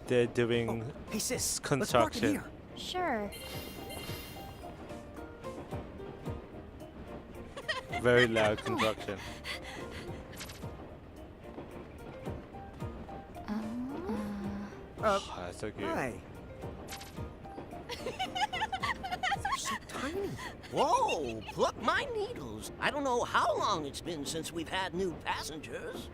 they're doing Hey sis, let's park it construction. here. Sure. Very loud construction. Oh, that's so cute. Hi. They're so tiny. Whoa, pluck my needles. I don't know how long it's been since we've had new passengers.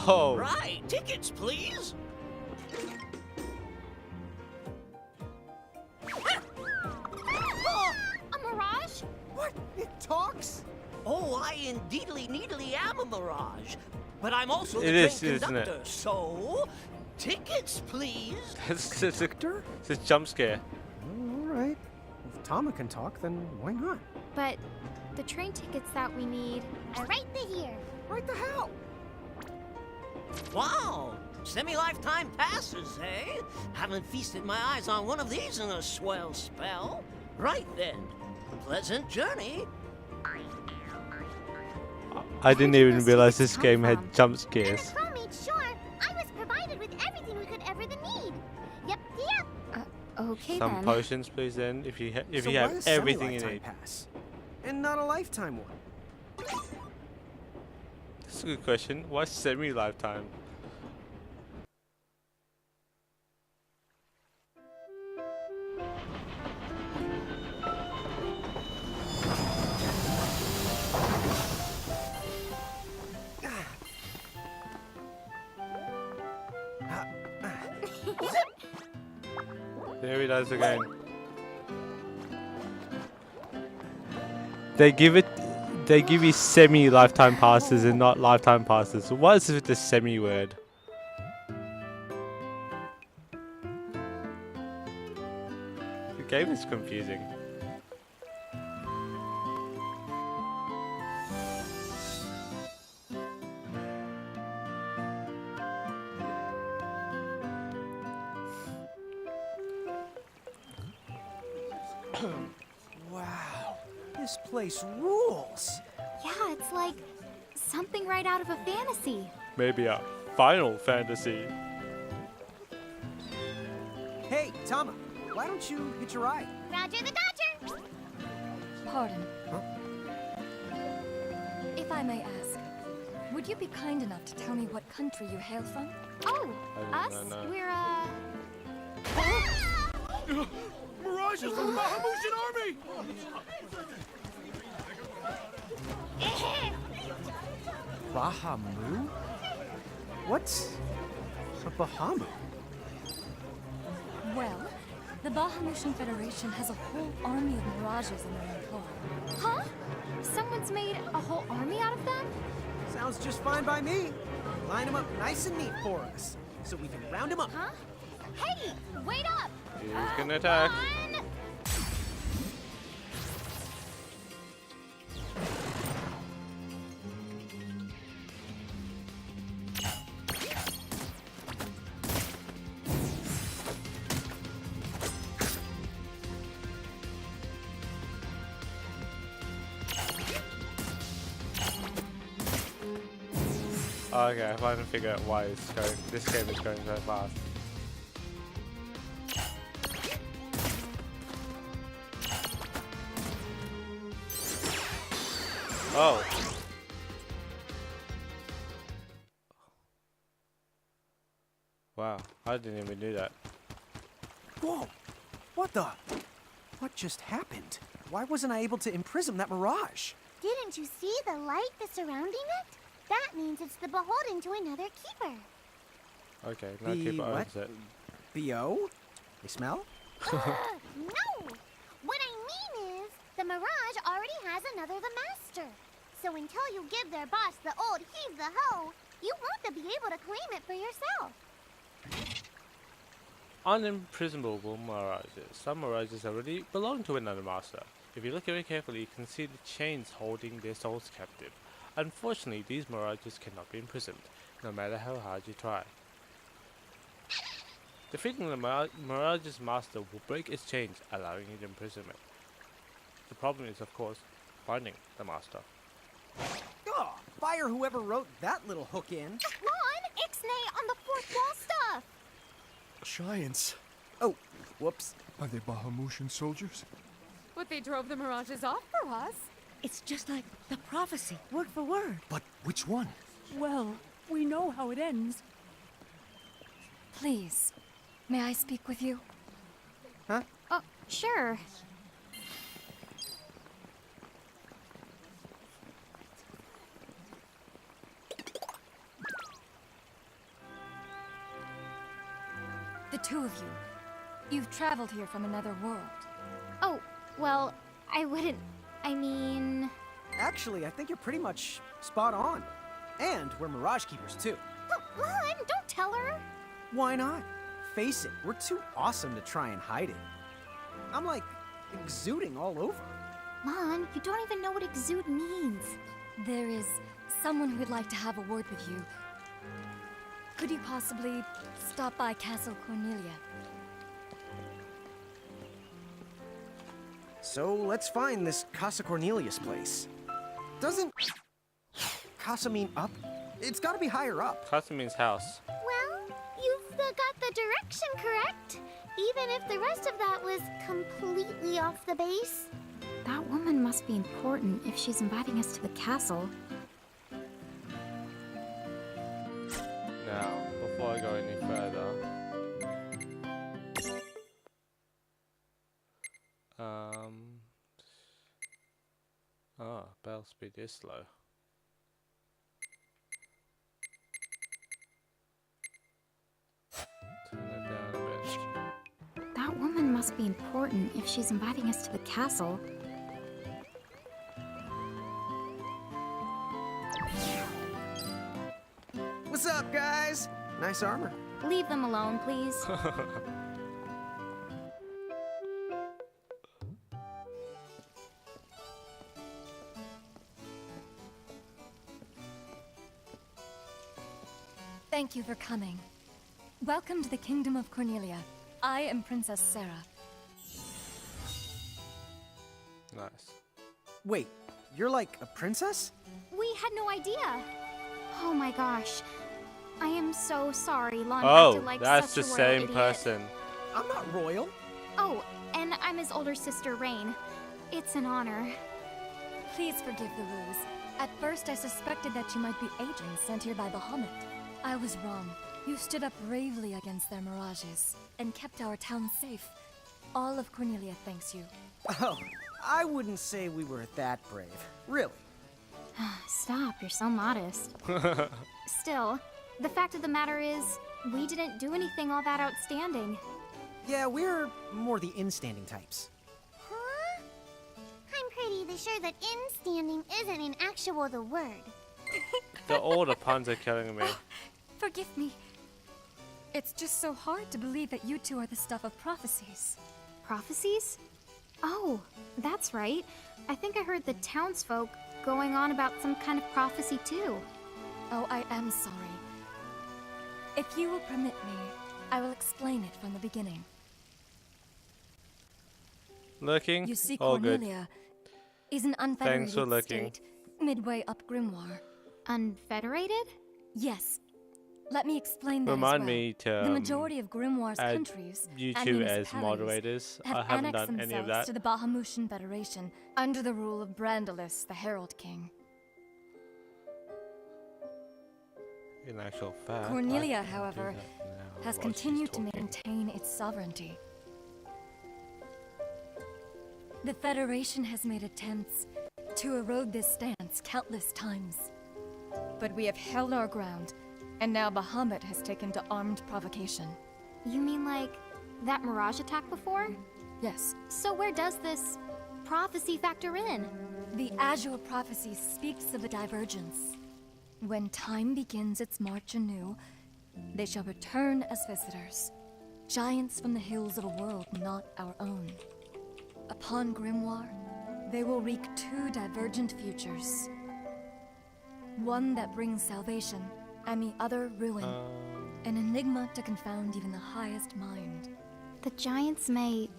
Oh, Right, tickets, please. A mirage? What? It talks? Oh, I indeedly needly am a mirage. But I'm also the It train is, isn't it? conductor, so tickets, please. it's a jump scare. All right. If Tama can talk, then why not? But the train tickets that we need. Are right here. Right the hell? Wow, semi-lifetime passes, eh? Haven't feasted my eyes on one of these in a swell spell. Right then, pleasant journey. I didn't did even those realize tickets this come game had from? jump And scares. the crow made sure I was provided with everything we could ever need. Yep. Okay Some then. potions, please. Then, if you So you why have a everything you semi-lifetime need. pass? And not a lifetime one. That's a good question. Why semi-lifetime? There he does again. They give you semi-lifetime passes and not lifetime passes. So what is with the semi word? The game is confusing. Wow, this place rules. Yeah, it's like something right out of a fantasy. Maybe a Final Fantasy. Hey, Tama, why don't you hitch a ride? Roger the Dodger! Pardon. Huh? If I may ask, would you be kind enough to tell me what country you hail from? Oh, us? No. We're, Mirage is the Bahamutian army! Bahamu? What's a Bahamu? Well, the Bahamutian Federation has a whole army of mirages in their employ. huh? Someone's made a whole army out of them? Sounds just fine by me. Line them up nice and neat for us, so we can round them up. Huh? Hey, wait up! He's gonna attack. One. Okay, I finally figured out why this game is going so fast. Oh. Wow, I didn't even do that. Whoa! What the? What just happened? Why wasn't I able to imprison that mirage? Didn't you see the light that's surrounding it? That means it's the beholden to another keeper. Okay, now keep it what? opposite. B.O.? They smell? No! What I mean is, the Mirage already has another the master. So until you give their boss the old heave-the-ho, you won't be able to claim it for yourself. Unimprisonable mirages. Some mirages already belong to another master. If you look very carefully, you can see the chains holding their souls captive. Unfortunately, these mirages cannot be imprisoned, no matter how hard you try. Defeating the mirage's master will break its chains, allowing its imprisonment. The problem is, of course, finding the master. Oh, fire whoever wrote that little hook in. Ron, Ixnay on the fourth wall stuff! Giants. Oh, whoops. Are they Bahamutian soldiers? But they drove the mirages off for us. It's just like the prophecy, word for word. But which one? Well, we know how it ends. Please, may I speak with you? Huh? Oh, sure. The two of you. You've traveled here from another world. Oh, well, I wouldn't... I mean... Actually, I think you're pretty much spot on. And we're Mirage Keepers, too. Ron, don't tell her! Why not? Face it, we're too awesome to try and hide it. I'm like, exuding all over. Lon, you don't even know what exude means. There is someone who would like to have a word with you. Could you possibly stop by Castle Cornelia? So let's find this Casa Cornelius place. Doesn't Casa mean up? It's gotta be higher up. Casa means house. Well, you've got the direction correct, even if the rest of that was completely off the base. That woman must be important if she's inviting us to the castle. Now, before I go any further, bell speed is slow. Turn it down a bit. That woman must be important if she's inviting us to the castle. What's up, guys? Nice armor. Leave them alone, please. Thank you for coming. Welcome to the Kingdom of Cornelia. I am Princess Sarah. Wait, you're like a princess? We had no idea. Oh my gosh. I am so sorry Lon Oh, acted like that's such the a royal same idiot. person. I'm not royal. Oh, and I'm his older sister, Rain. It's an honor. Please forgive the ruse. At first, I suspected that you might be agents sent here by Bahamut. I was wrong. You stood up bravely against their mirages and kept our town safe. All of Cornelia thanks you. Oh, I wouldn't say we were that brave. Really. Stop, you're so modest. Still, the fact of the matter is, we didn't do anything all that outstanding. Yeah, we're more the in-standing types. Huh? I'm pretty sure that in-standing isn't in actual the word. All the puns are killing me. Forgive me. It's just so hard to believe that you two are the stuff of prophecies. Prophecies? Oh, that's right. I think I heard the townsfolk going on about some kind of prophecy too. Oh, I am sorry. If you will permit me, I will explain it from the beginning. Looking? You see, All good. Cornelia is an Thanks for unfederated looking. state midway up Grymoire. Unfederated? Yes. Let me explain that Remind as well. me to the majority of Grimoire's add countries you and two as municipalities moderators. have I haven't annexed done any of themselves that. to the Bahamutian Federation under the rule of Brandalus, the Herald King. In actual fact, Cornelia, I can do however, that now has while continued she's to talking. maintain its sovereignty. The Federation has made attempts to erode this stance countless times. But we have held our ground, and now Bahamut has taken to armed provocation. You mean like that mirage attack before? Yes. So where does this prophecy factor in? The Azure prophecy speaks of a divergence. When time begins its march anew, they shall return as visitors, giants from the hills of a world not our own. Upon Grymoire, they will wreak two divergent futures. One that brings salvation, and the other ruin. An enigma to confound even the highest mind. The giants may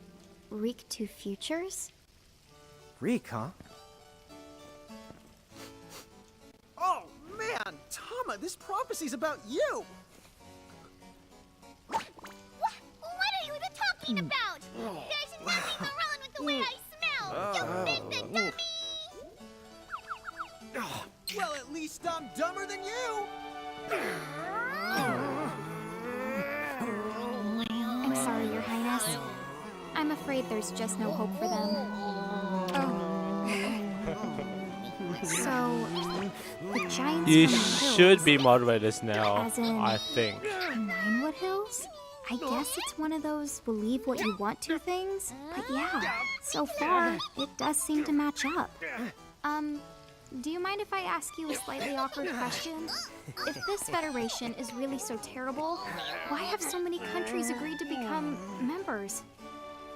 wreak two futures? Reek, huh? Oh, man! Tama, this prophecy's about you! What are you even talking about? There's nothing wrong with the way I smell! You missed it, dummy! Well, at least I'm dumber than you! I'm sorry, Your Highness. I'm afraid there's just no hope for them. So, the giants You from the should hills, be moderators now, as in I think. Ninewood Hills? I guess it's one of those believe what you want to things. But yeah, so far, it does seem to match up. Do you mind if I ask you a slightly awkward question? If this federation is really so terrible, why have so many countries agreed to become members?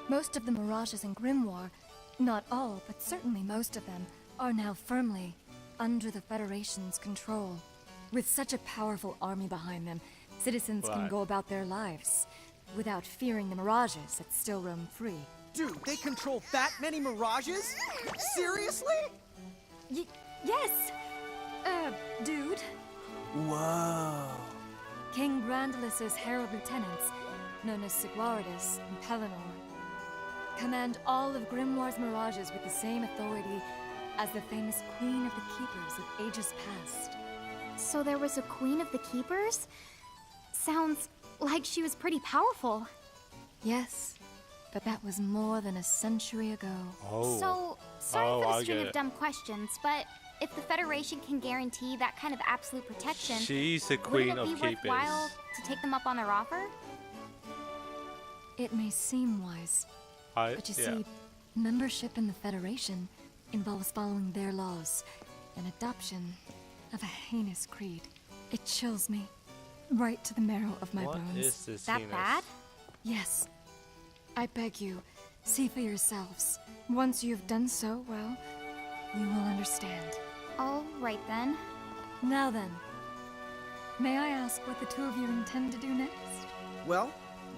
Most of the mirages in Grymoire, not all, but certainly most of them, are now firmly under the Federation's control. With such a powerful army behind them, citizens can Right. go about their lives without fearing the mirages that still roam free. Dude, they control that many mirages? Seriously? Yes! Dude. Whoa. King Brandalus's herald lieutenants, known as Sigwaridas and Pelennor, command all of Grimoire's mirages with the same authority as the famous Queen of the Keepers of ages past. So there was a Queen of the Keepers? Sounds like she was pretty powerful. Yes, but that was more than a century ago. Oh. So, sorry Oh, for I the string get of it. dumb questions, but if the Federation can guarantee that kind of absolute protection, She's the wouldn't queen it of be keepers. worthwhile to take them up on their offer? It may seem wise, but you see, membership in the Federation involves following their laws, and adoption of a heinous creed. It chills me right to the marrow of my What bones. is this That heinous? bad? Yes. I beg you, see for yourselves. Once you have done so, well, you will understand. All right then. Now then, may I ask what the two of you intend to do next? Well,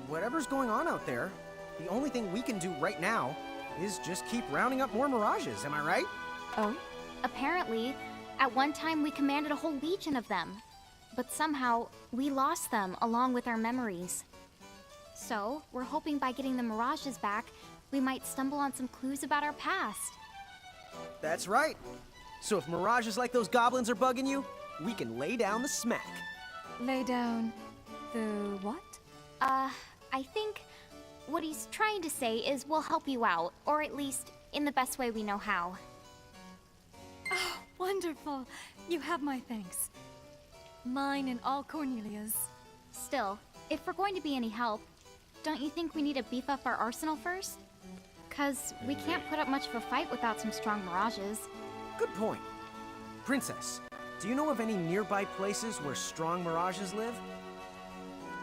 whatever's going on out there, the only thing we can do right now is just keep rounding up more mirages, am I right? Oh? Apparently, at one time we commanded a whole legion of them. But somehow, we lost them along with our memories. So, we're hoping by getting the Mirages back, we might stumble on some clues about our past. That's right. So if mirages like those goblins are bugging you, we can lay down the smack. Lay down the what? I think what he's trying to say is we'll help you out, or at least in the best way we know how. Oh, wonderful. You have my thanks. Mine and all Cornelia's. Still, if we're going to be any help, don't you think we need to beef up our arsenal first? 'Cause we can't put up much of a fight without some strong mirages. Good point. Princess, do you know of any nearby places where strong mirages live?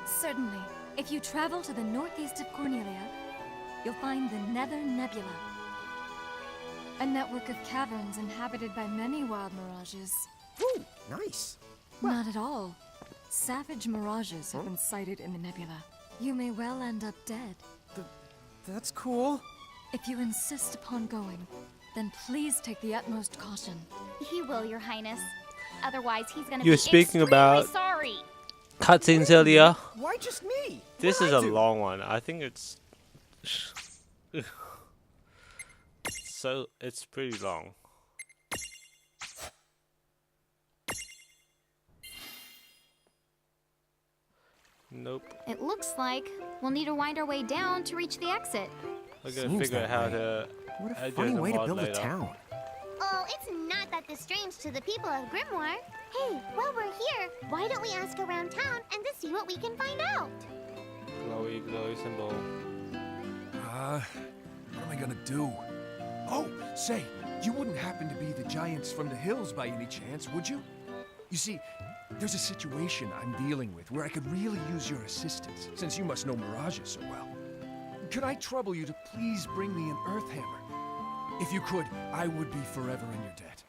Certainly. If you travel to the northeast of Cornelia, you'll find the Nether Nebula. A network of caverns inhabited by many wild mirages. Ooh, nice. Not at all. Savage mirages have been sighted in the nebula. You may well end up dead. That's cool. If you insist upon going, then please take the utmost caution. He will, Your Highness. Otherwise, he's gonna You were be speaking extremely about sorry. cutscenes earlier. Why just me? This is a long one. I think it's so it's pretty long. Nope. It looks like we'll need to wind our way down to reach the exit. We're gonna Seems figure out that how way. to. What a add funny the way to mod build a later. town. Oh, it's not that strange to the people of Grymoire. Hey, while we're here, why don't we ask around town and to see what we can find out? Glowy, glowy symbol. What am I gonna do? Oh, say, you wouldn't happen to be the giants from the hills by any chance, would you? You see, there's a situation I'm dealing with where I could really use your assistance, since you must know mirages so well. Could I trouble you to please bring me an earth hammer? If you could, I would be forever in your debt.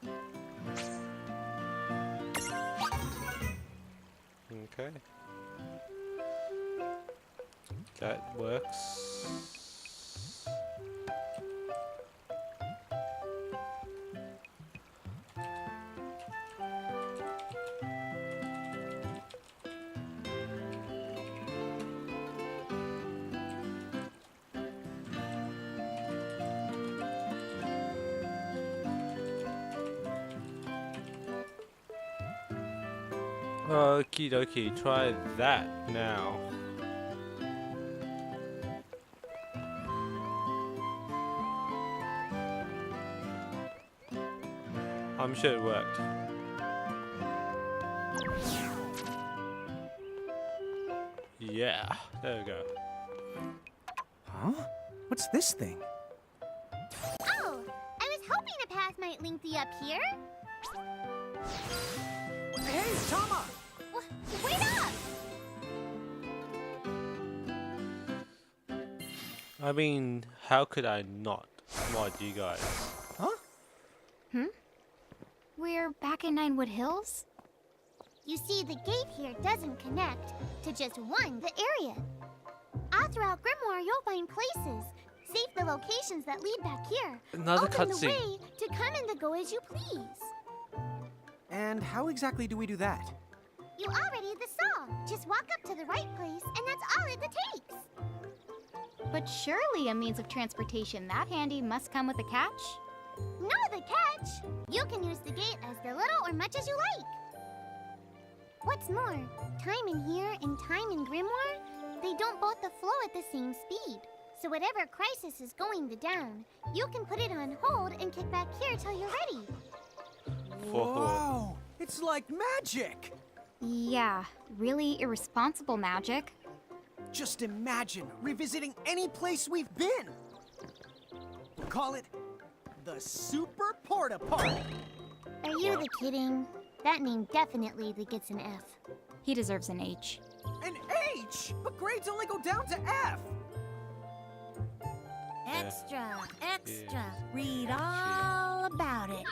Okay. That works. Okie dokie, try that now. I'm sure it worked. Yeah, there we go. Huh? What's this thing? Oh, I was hoping a path might link thee up here. Hey, Tama! Wait up! I mean, how could I not mod you guys? Huh? We're back in Ninewood Hills? You see, the gate here doesn't connect to just the area. All throughout Grymoire, you'll find places. Save the locations that lead back here. Another Open the cutscene. way to come and to go as you please. And how exactly do we do that? You already saw. Just walk up to the right place, and that's all it takes. But surely a means of transportation that handy must come with a catch? No, the catch. You can use the gate as little or much as you like. What's more, time in here and time in Grymoire, they don't both flow at the same speed. So whatever crisis is going down, you can put it on hold and kick back here till you're ready. Whoa! It's like magic! Yeah, really irresponsible magic. Just imagine revisiting any place we've been! Call it the Super Porta Party! Are you kidding? That name definitely gets an F. He deserves an H. An H? But grades only go down to F! Extra, extra. Read all about it.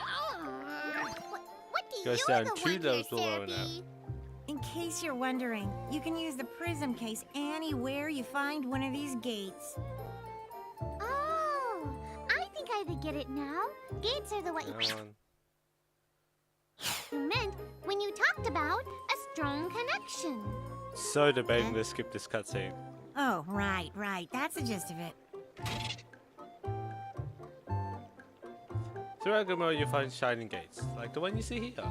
What do Goes you down the 2 one here, levels below now. Seraphie? In case you're wondering, you can use the prism case anywhere you find one of these gates. Oh, I think I they get it now. Gates are the what Come on. you meant when you talked about a strong connection. So debating to skip this cutscene. Oh, right. That's the gist of it. Throughout Grymoire, you find shining gates, like the one you see here.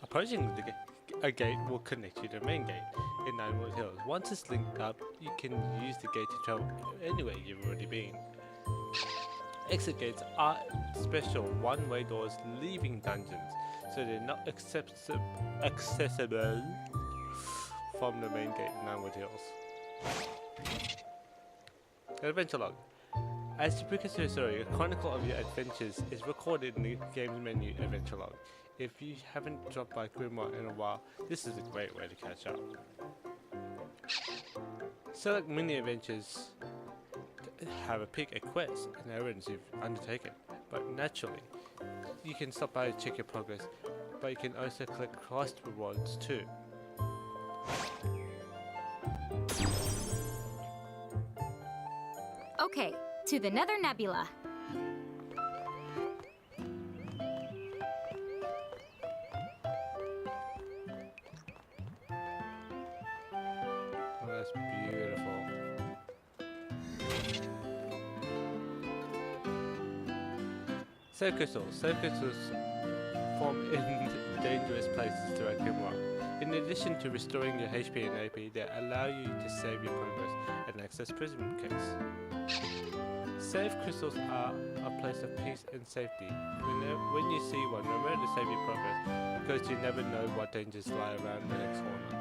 Approaching a gate will connect you to the main gate in Ninewood Hills. Once it's linked up, you can use the gate to travel anywhere you've already been. Exit gates are special one-way doors leaving dungeons, so they're not accessible from the main gate in Ninewood Hills. Adventure log. As you progress through the story, a chronicle of your adventures is recorded in the game's menu adventure log. If you haven't dropped by Grymoire in a while, this is a great way to catch up. Select mini adventures to have a peek at quests and errands you've undertaken, but naturally, you can stop by to check your progress, but you can also collect crossed rewards too. Okay, to the Nether Nebula. Oh, that's beautiful. Save crystals. Save crystals form in dangerous places throughout Grymoire. In addition to restoring your HP and AP, they allow you to save your progress and access prism case. Save crystals are a place of peace and safety. When you see one, remember to save your progress, because you never know what dangers lie around the next corner.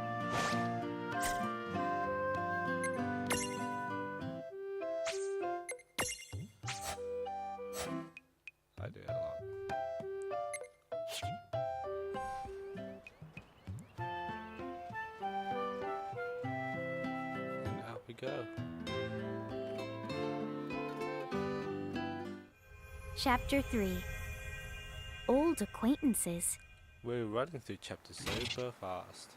I do that a lot. And out we go. Chapter 3. Old Acquaintances. We're running through chapters super fast.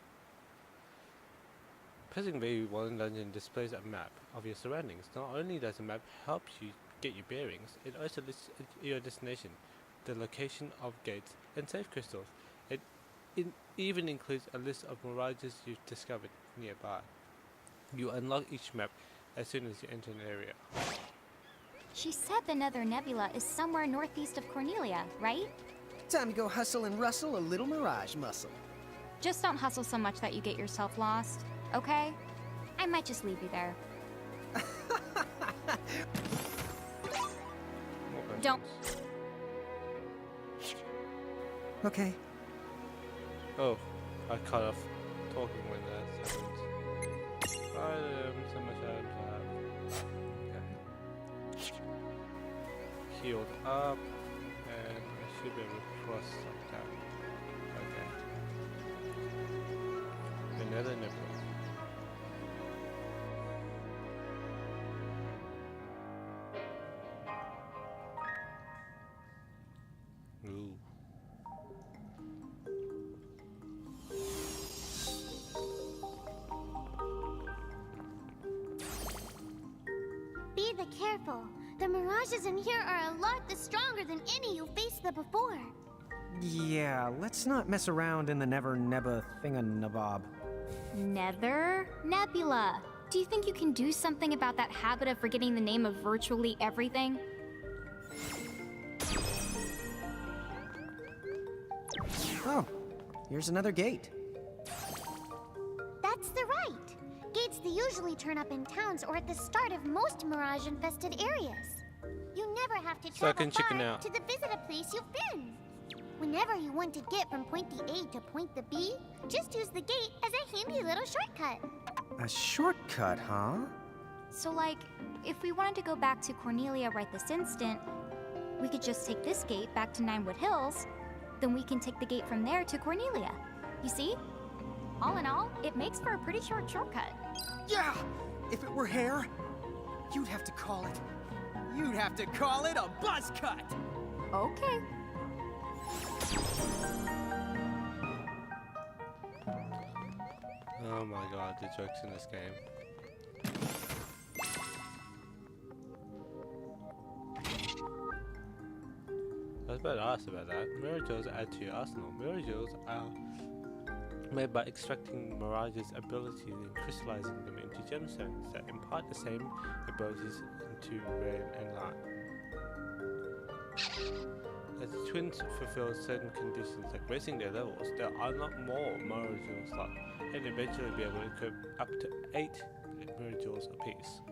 Pressing V while in dungeon displays a map of your surroundings. Not only does the map help you get your bearings, it also lists your destination, the location of gates, and save crystals. It even includes a list of mirages you've discovered nearby. You unlock each map as soon as you enter an area. She said the Nether Nebula is somewhere northeast of Cornelia, right? Time to go hustle and rustle a little mirage muscle. Just don't hustle so much that you get yourself lost, okay? I might just leave you there. Don't. Okay. Oh, I cut off talking when that happens. So much items I have. Okay. Healed up, and I should be able to cross like that. Okay. Another nipple. Ooh. Be careful. The mirages in here are a lot stronger than any you faced there before. Yeah, let's not mess around in the Never Nebba thinganabob. Nether Nebula. Do you think you can do something about that habit of forgetting the name of virtually everything? Oh, here's another gate. That's the right. Gates that usually turn up in towns or at the start of most mirage-infested areas. You never have to travel far to visit a place you've been. Whenever you want to get from point the A to point the B, just use the gate as a handy little shortcut. A shortcut, huh? So, like, if we wanted to go back to Cornelia right this instant, we could just take this gate back to Ninewood Hills, then we can take the gate from there to Cornelia. You see? All in all, it makes for a pretty short shortcut. Yeah! If it were hair, you'd have to call it a buzz cut! Okay. Oh my god, the jokes in this game. about to ask about that. Mirror gels add to your arsenal. Mirror gels are made by extracting Mirage's abilities and crystallizing them into gemstones that impart the same abilities into Rain and Light. As the twins fulfill certain conditions like raising their levels, they'll unlock more Mirror Jewels slot and eventually be able to equip up to 8 Mirror Jewels apiece.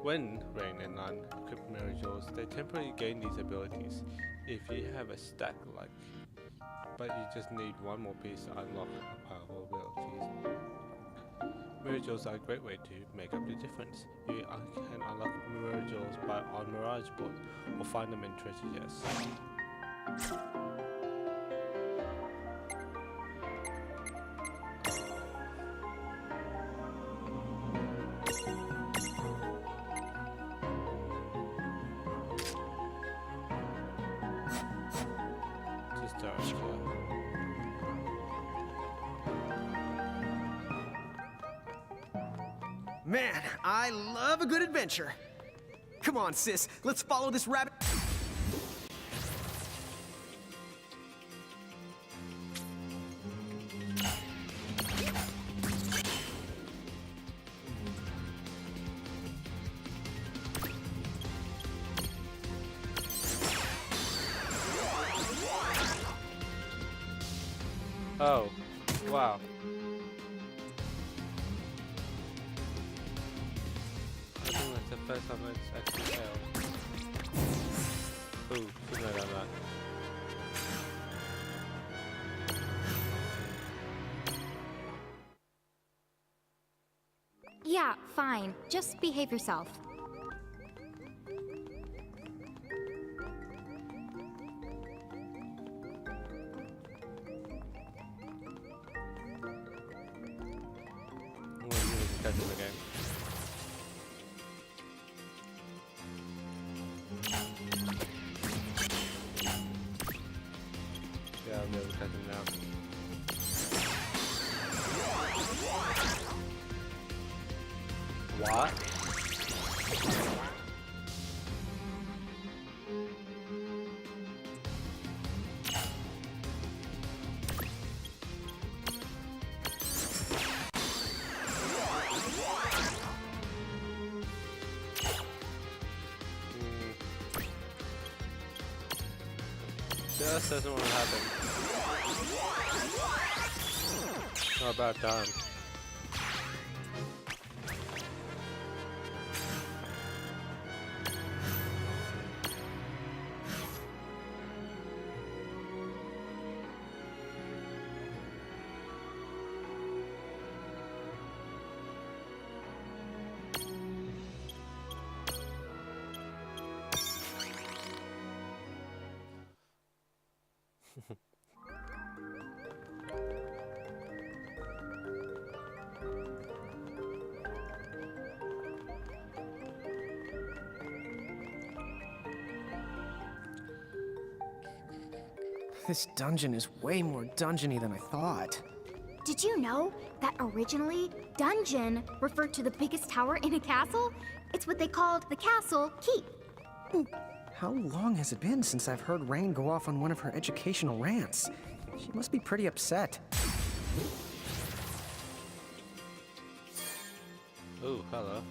When Rain and Light equip Mirror Jewels, they temporarily gain these abilities. If you have a stack like, but you just need one more piece to unlock all abilities. Mirror Jewels are a great way to make up the difference. You can unlock Mirror Jewels on Mirage boards or find them in treasure chests. Man, I love a good adventure. Come on, sis, let's follow this rabbit. Oh, wow. I think that's the first time it's actually failed. Ooh, shouldn't have done that. Yeah, fine. Just behave yourself. I'm gonna really catch him again. Yeah, I'll be able to catch him now. What? Just doesn't want to happen. Oh, about time. This dungeon is way more dungeony than I thought. Did you know that originally, dungeon referred to the biggest tower in a castle? It's what they called the castle keep. How long has it been since I've heard Rain go off on one of her educational rants? She must be pretty upset. Oh, hello.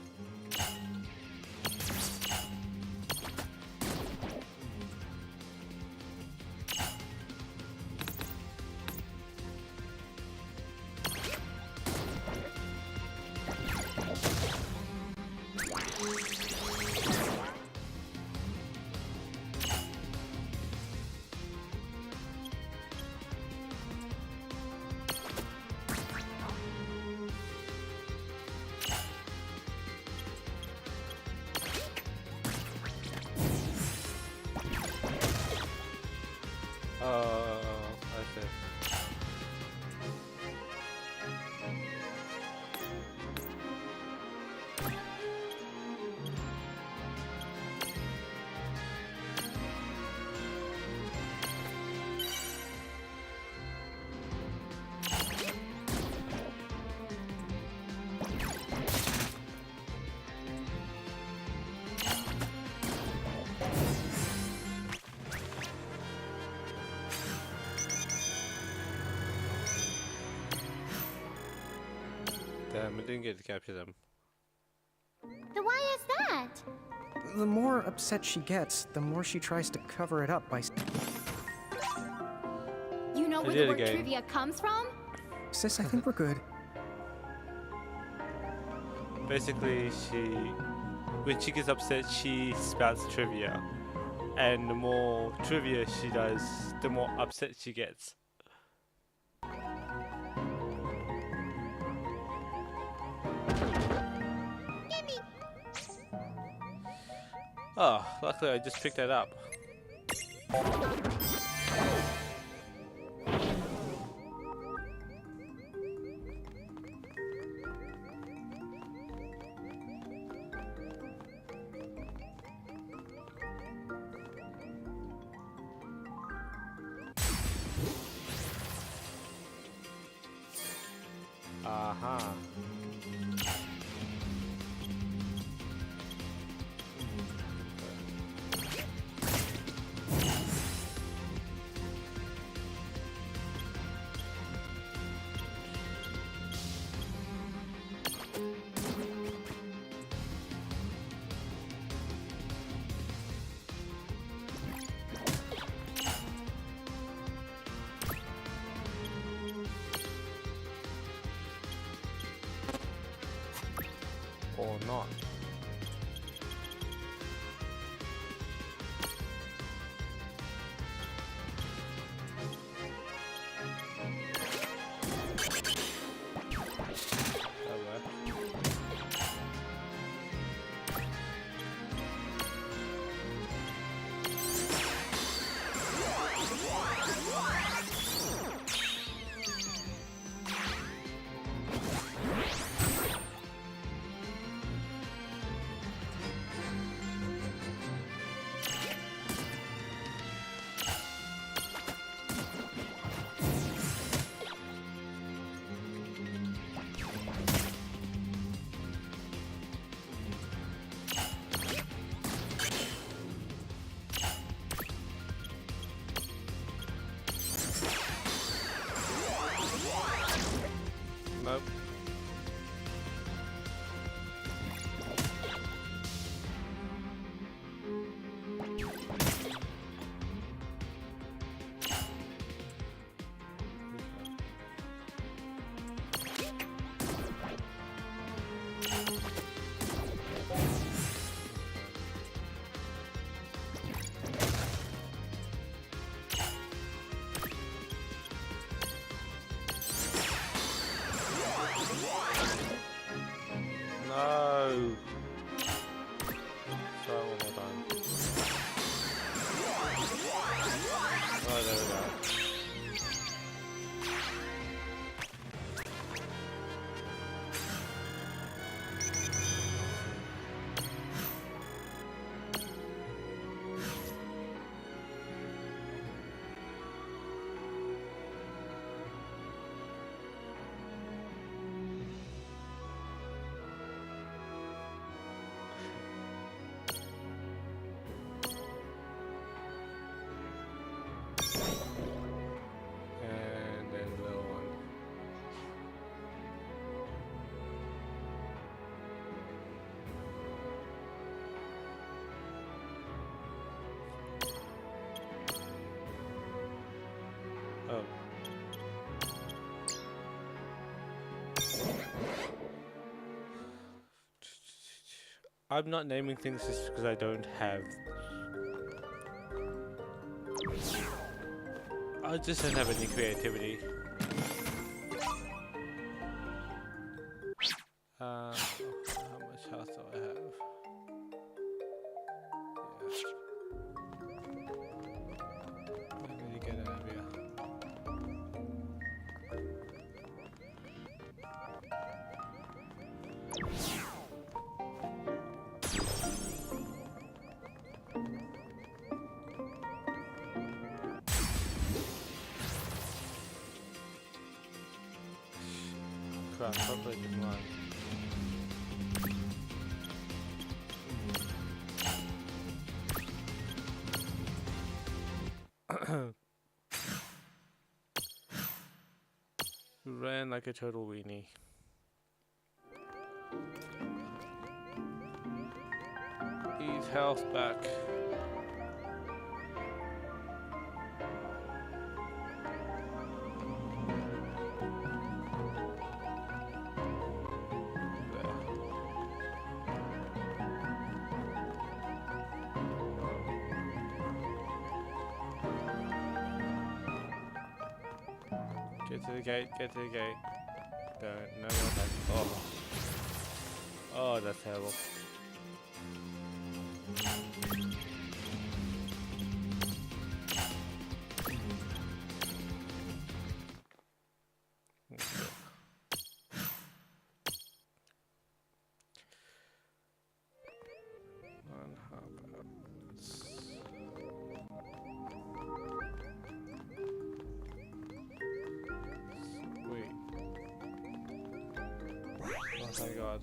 Damn, I didn't get to capture them. Then why is that? The more upset she gets, the more she tries to cover it up by... You know where the word trivia comes from? Sis, I think we're good. Basically, when she gets upset, she spouts trivia. And the more trivia she does, the more upset she gets. Gimme. Oh, luckily I just picked that up. Aha. Or not. Nope. No. Try it one more time. Oh, there we go. And then the little one. Oh. I'm not naming things just because I don't have. I just don't have any creativity. How much health do I have? Yeah. I need to get out of here. Crap, hopefully it didn't run. Ran like a total weenie. health back. Get to the gate, get to the gate. No more attack. Oh. Oh, that's terrible. Oh my god.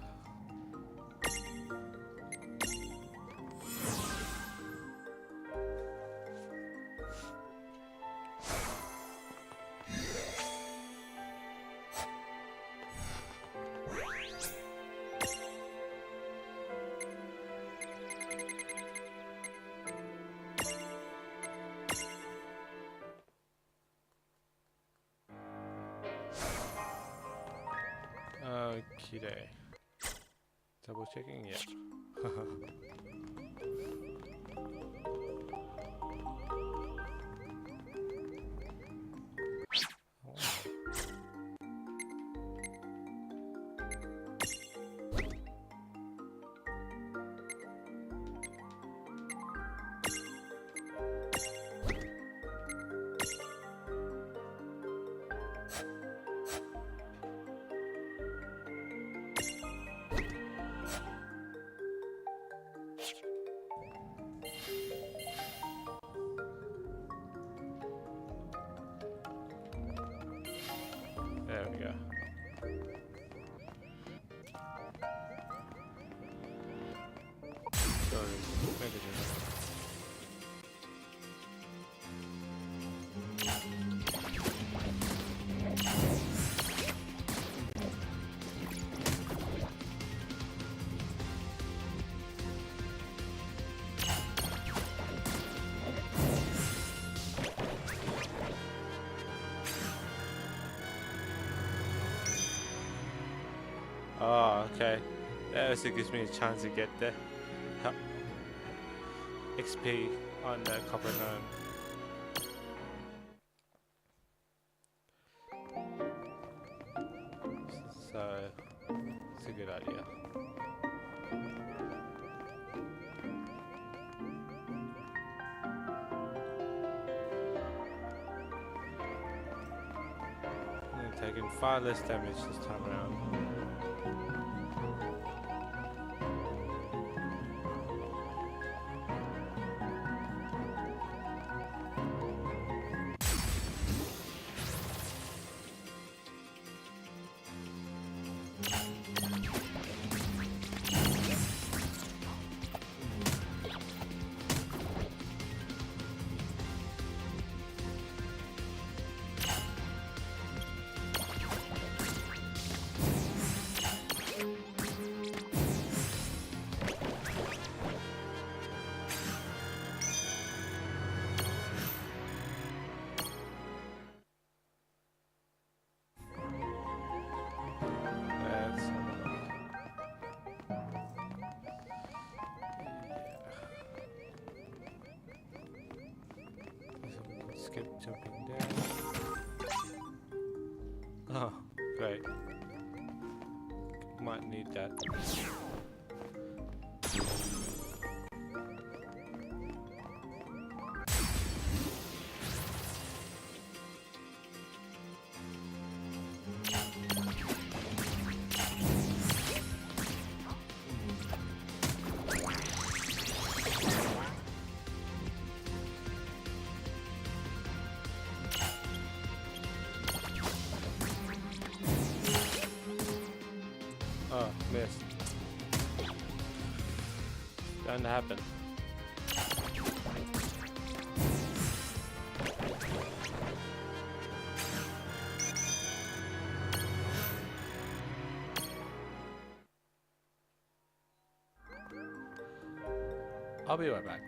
Okay. Double checking, yeah. There we go. Sorry, maybe oh, okay. That also gives me a chance to get the XP on the copper gnome. So, it's a good idea. I'm taking far less damage this time around. Skip jumping down. Oh, great. Might need that. Oh, missed. Bound to happen. I'll be right back.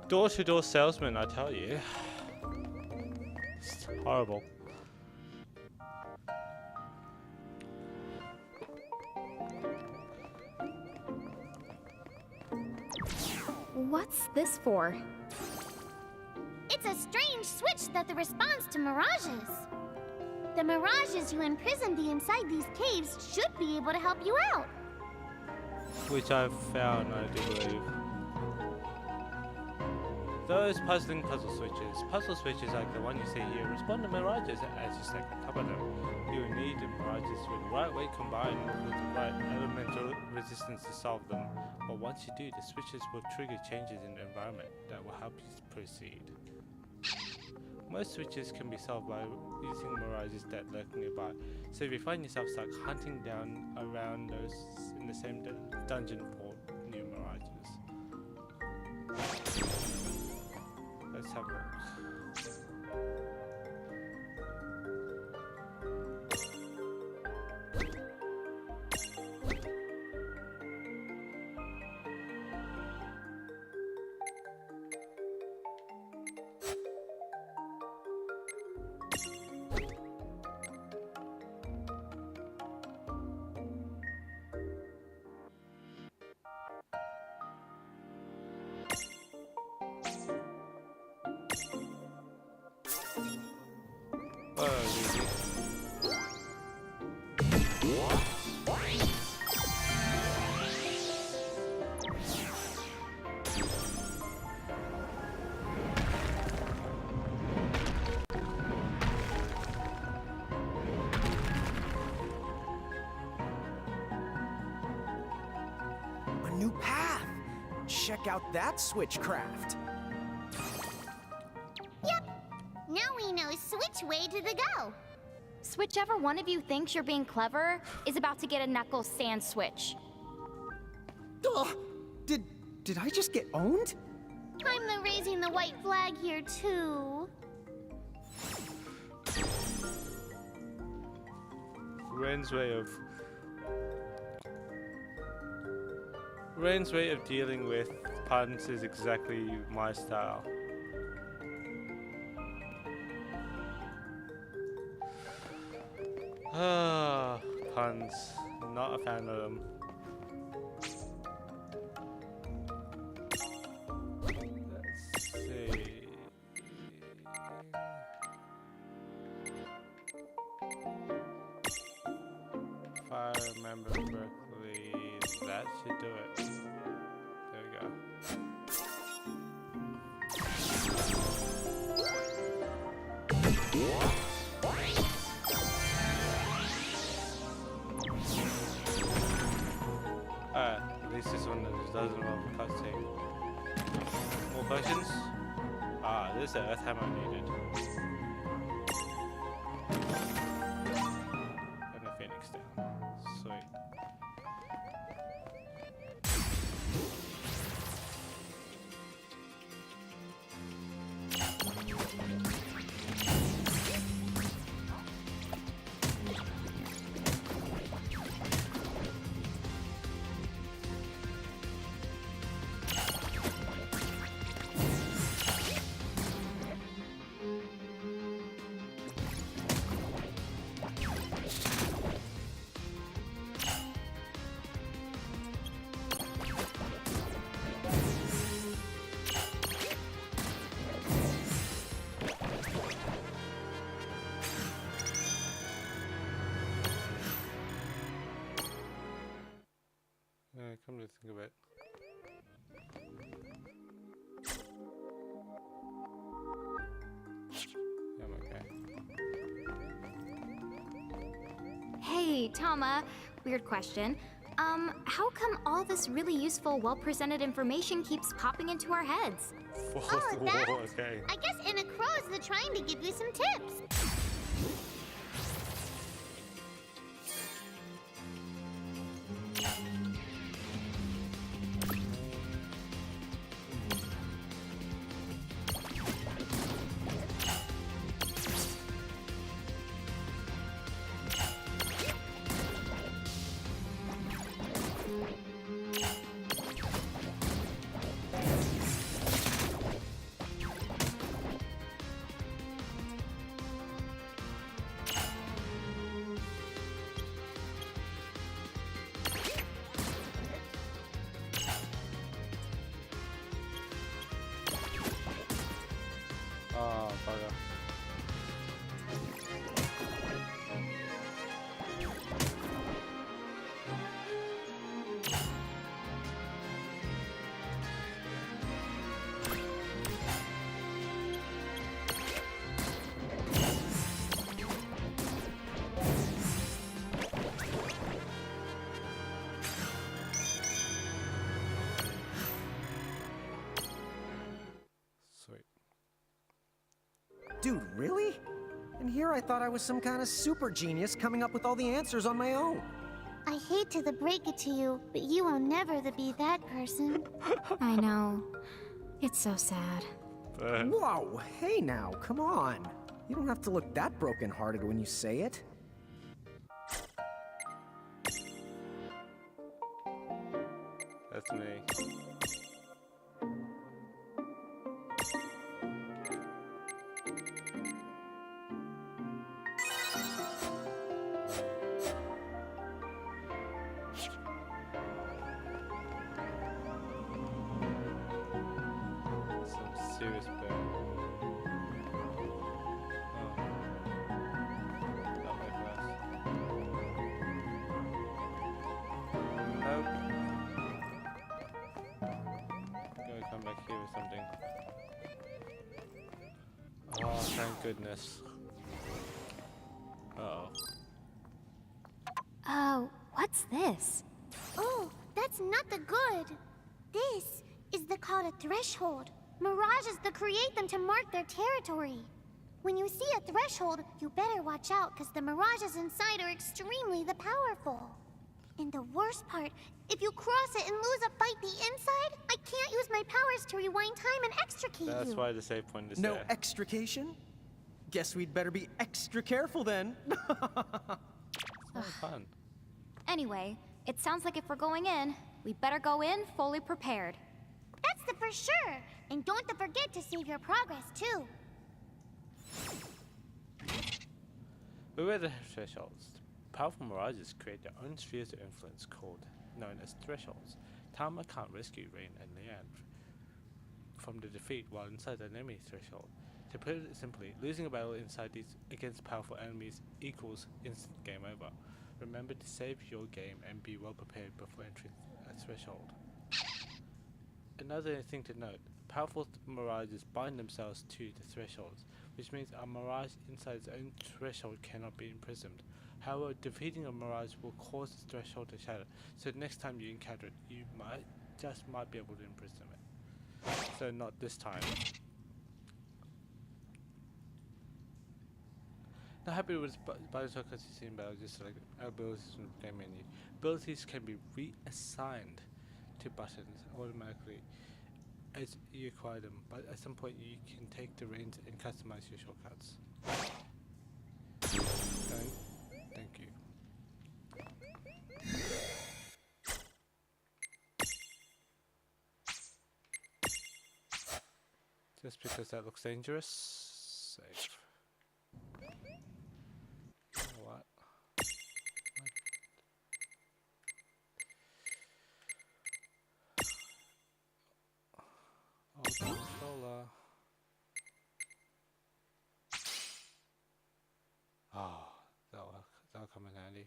Door-to-door salesman, I tell you. It's horrible. What's this for? It's a strange switch that responds to mirages. The mirages you imprisoned inside these caves should be able to help you out. Which I've found, I do believe. Those puzzling puzzle switches. Puzzle switches like the one you see here respond to mirages as you stack on top of them. You will need the mirages with the right weight combined with the right elemental resistance to solve them. But once you do, the switches will trigger changes in the environment that will help you proceed. Most switches can be solved by using mirages that lurk nearby. So if you find yourself stuck hunting down around those in the same dungeon for new mirages. Let's have a look. A new path. Check out that switchcraft. Yep. Now we know which way to go. Whichever one of you thinks you're being clever is about to get a knuckle sand switch. Ugh. Did I just get owned? I'm the raising the white flag here too. Rain's way of dealing with puns is exactly my style. Ah, puns. Not a fan of them. Let's see. If I remember correctly, that should do it. There we go. At least this one doesn't involve a cutscene. More questions? Ah, this is the Earth Hammer needed. And the Phoenix. Hey, Tama, weird question. How come all this really useful, well-presented information keeps popping into our heads? Oh, that? Okay. I guess Inna Crows is trying to give you some tips. Oh, bugger. Sweet. Dude, really? And here I thought I was some kind of super genius coming up with all the answers on my own. I hate to break it to you, but you will never be that person. I know. It's so sad. Whoa, hey now, come on. You don't have to look that broken-hearted when you say it. That's me. Some serious burn. Oh. That way first. Nope. Gonna come back here with something. Oh, thank goodness. Uh-oh. Oh, what's this? Oh, that's not the good. This is called a threshold. Mirages that create them to mark their territory. When you see a threshold, you better watch out because the mirages inside are extremely powerful. And the worst part, if you cross it and lose a fight the inside, I can't use my powers to rewind time and extricate you. That's why the save point is no there. extrication? Guess we'd better be extra careful then. It's fun. Anyway, it sounds like if we're going in, we better go in fully prepared. That's the for sure. And don't forget to save your progress, too. Beware the thresholds. Powerful mirages create their own spheres of influence known as thresholds. Tama can't rescue Rain and Leanne from the defeat while inside an enemy threshold. To put it simply, losing a battle inside these against powerful enemies equals instant game over. Remember to save your game and be well prepared before entering a threshold. Another thing to note, powerful mirages bind themselves to the thresholds, which means a mirage inside its own threshold cannot be imprisoned. However, defeating a mirage will cause the threshold to shatter, so next time you encounter it, you might be able to imprison it. So not this time. Not happy with Bioshock cutscene battle, just select abilities from the game menu. Abilities can be reassigned to buttons automatically as you acquire them, but at some point you can take the reins and customize your shortcuts. Thank you. Just because that looks dangerous, save. You know what? Oh, controller. Oh, that'll come in handy.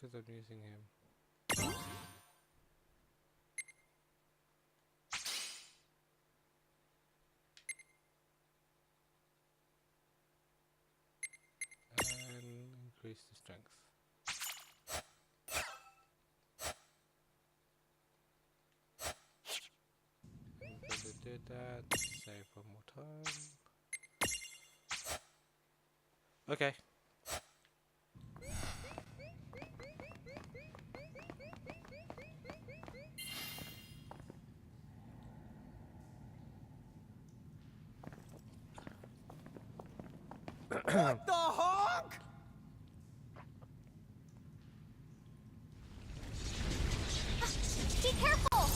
because I'm using him. And increase the strength. I'm going to do that. Save one more time. Okay. What the honk? Be careful!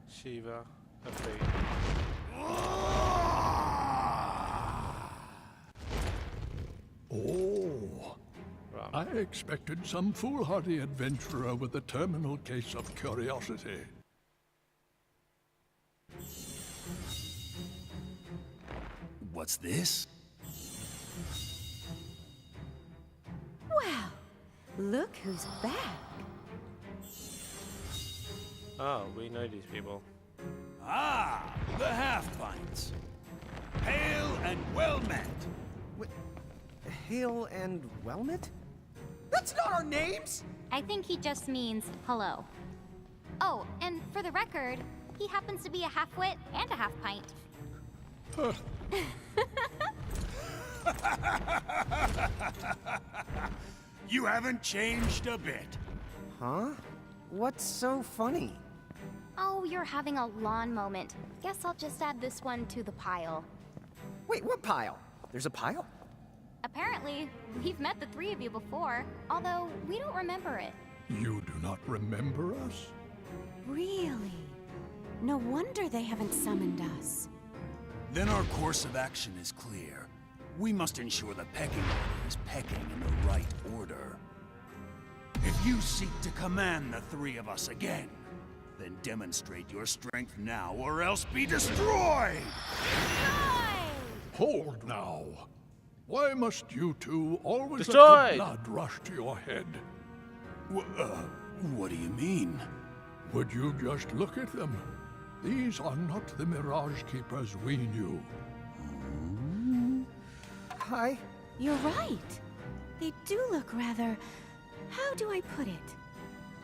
Shiva, a fate. Oh, I expected some foolhardy adventurer with a terminal case of curiosity. What's this? Well, look who's back. Oh, we know these people. Ah, the half-pints. Hail and well met. Hail and well met? That's not our names! I think he just means hello. Oh, and for the record, he happens to be a half-wit and a half-pint. You haven't changed a bit. Huh? What's so funny? Oh, you're having a lawn moment. Guess I'll just add this one to the pile. Wait, what pile? There's a pile? Apparently, we've met the three of you before, although we don't remember it. You do not remember us? Really? No wonder they haven't summoned us. Then our course of action is clear. We must ensure the pecking order is pecking in the right order. If you seek to command the three of us again, then demonstrate your strength now or else be destroyed! Hold now. Why must you two always Destroyed! let the blood rush to your head? What do you mean? Would you just look at them? These are not the Mirage Keepers we knew. Hi. You're right. They do look rather... How do I put it?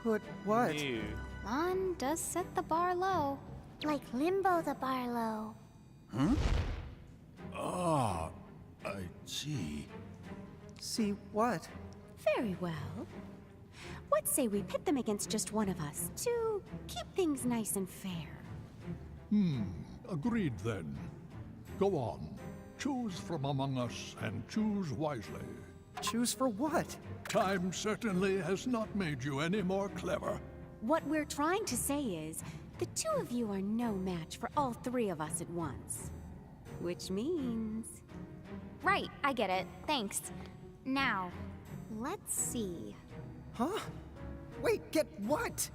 Put what? New. Lon does set the bar low. Like Limbo the Barlow. Huh? Ah, I see. See what? Very well. What say we pit them against just one of us to keep things nice and fair? Agreed then. Go on. Choose from among us and choose wisely. Choose for what? Time certainly has not made you any more clever. What we're trying to say is, the two of you are no match for all three of us at once. Which means... Right, I get it. Thanks. Now, let's see. Huh? Wait, get what?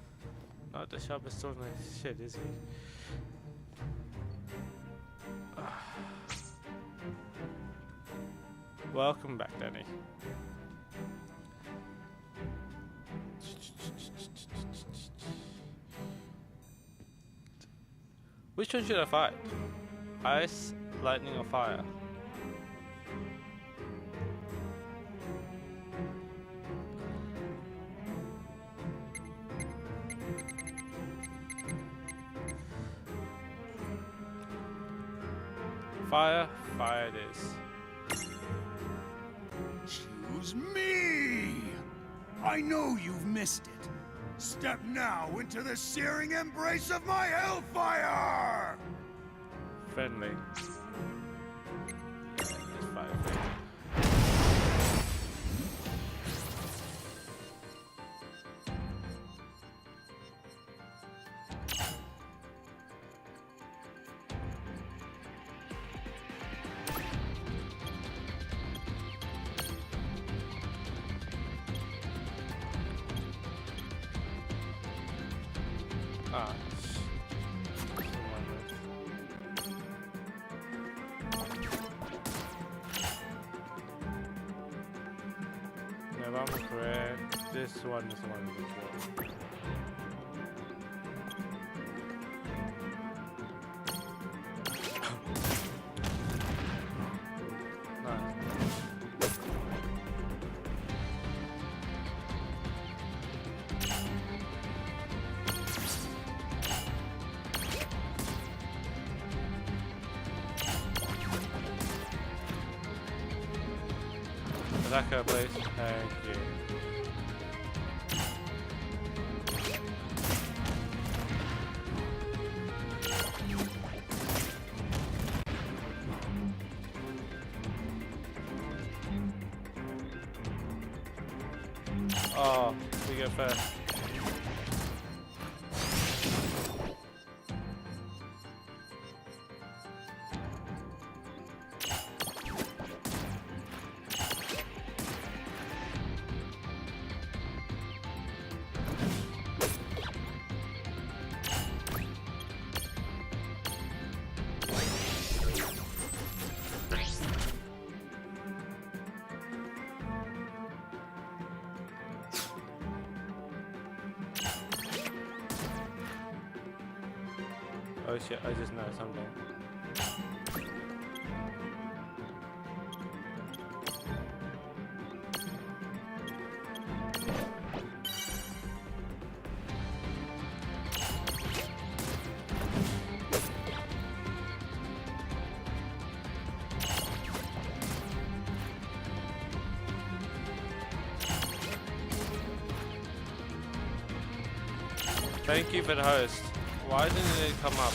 Not the sharpest sword in the shit, is he? Welcome back, Danny. Which one should I fight? Ice, lightning, or fire? Fire, fire it is. Choose me! I know you've missed it. Step now into the searing embrace of my hellfire! Friendly. It's fire friendly. Ah. If I'm correct, this one is the one before. Lacquer, please. Thank you. Oh, we go first. Oh shit, I just know something. Thank you for the host. Why didn't it come up?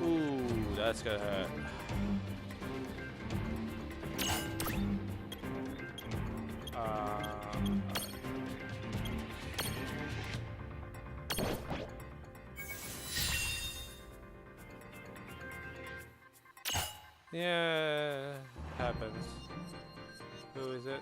Ooh, that's gonna hurt. Yeah, happens. Who is it?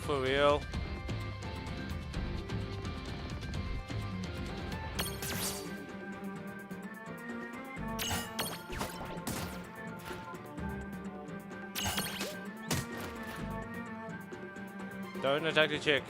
For real? Don't attack the chick.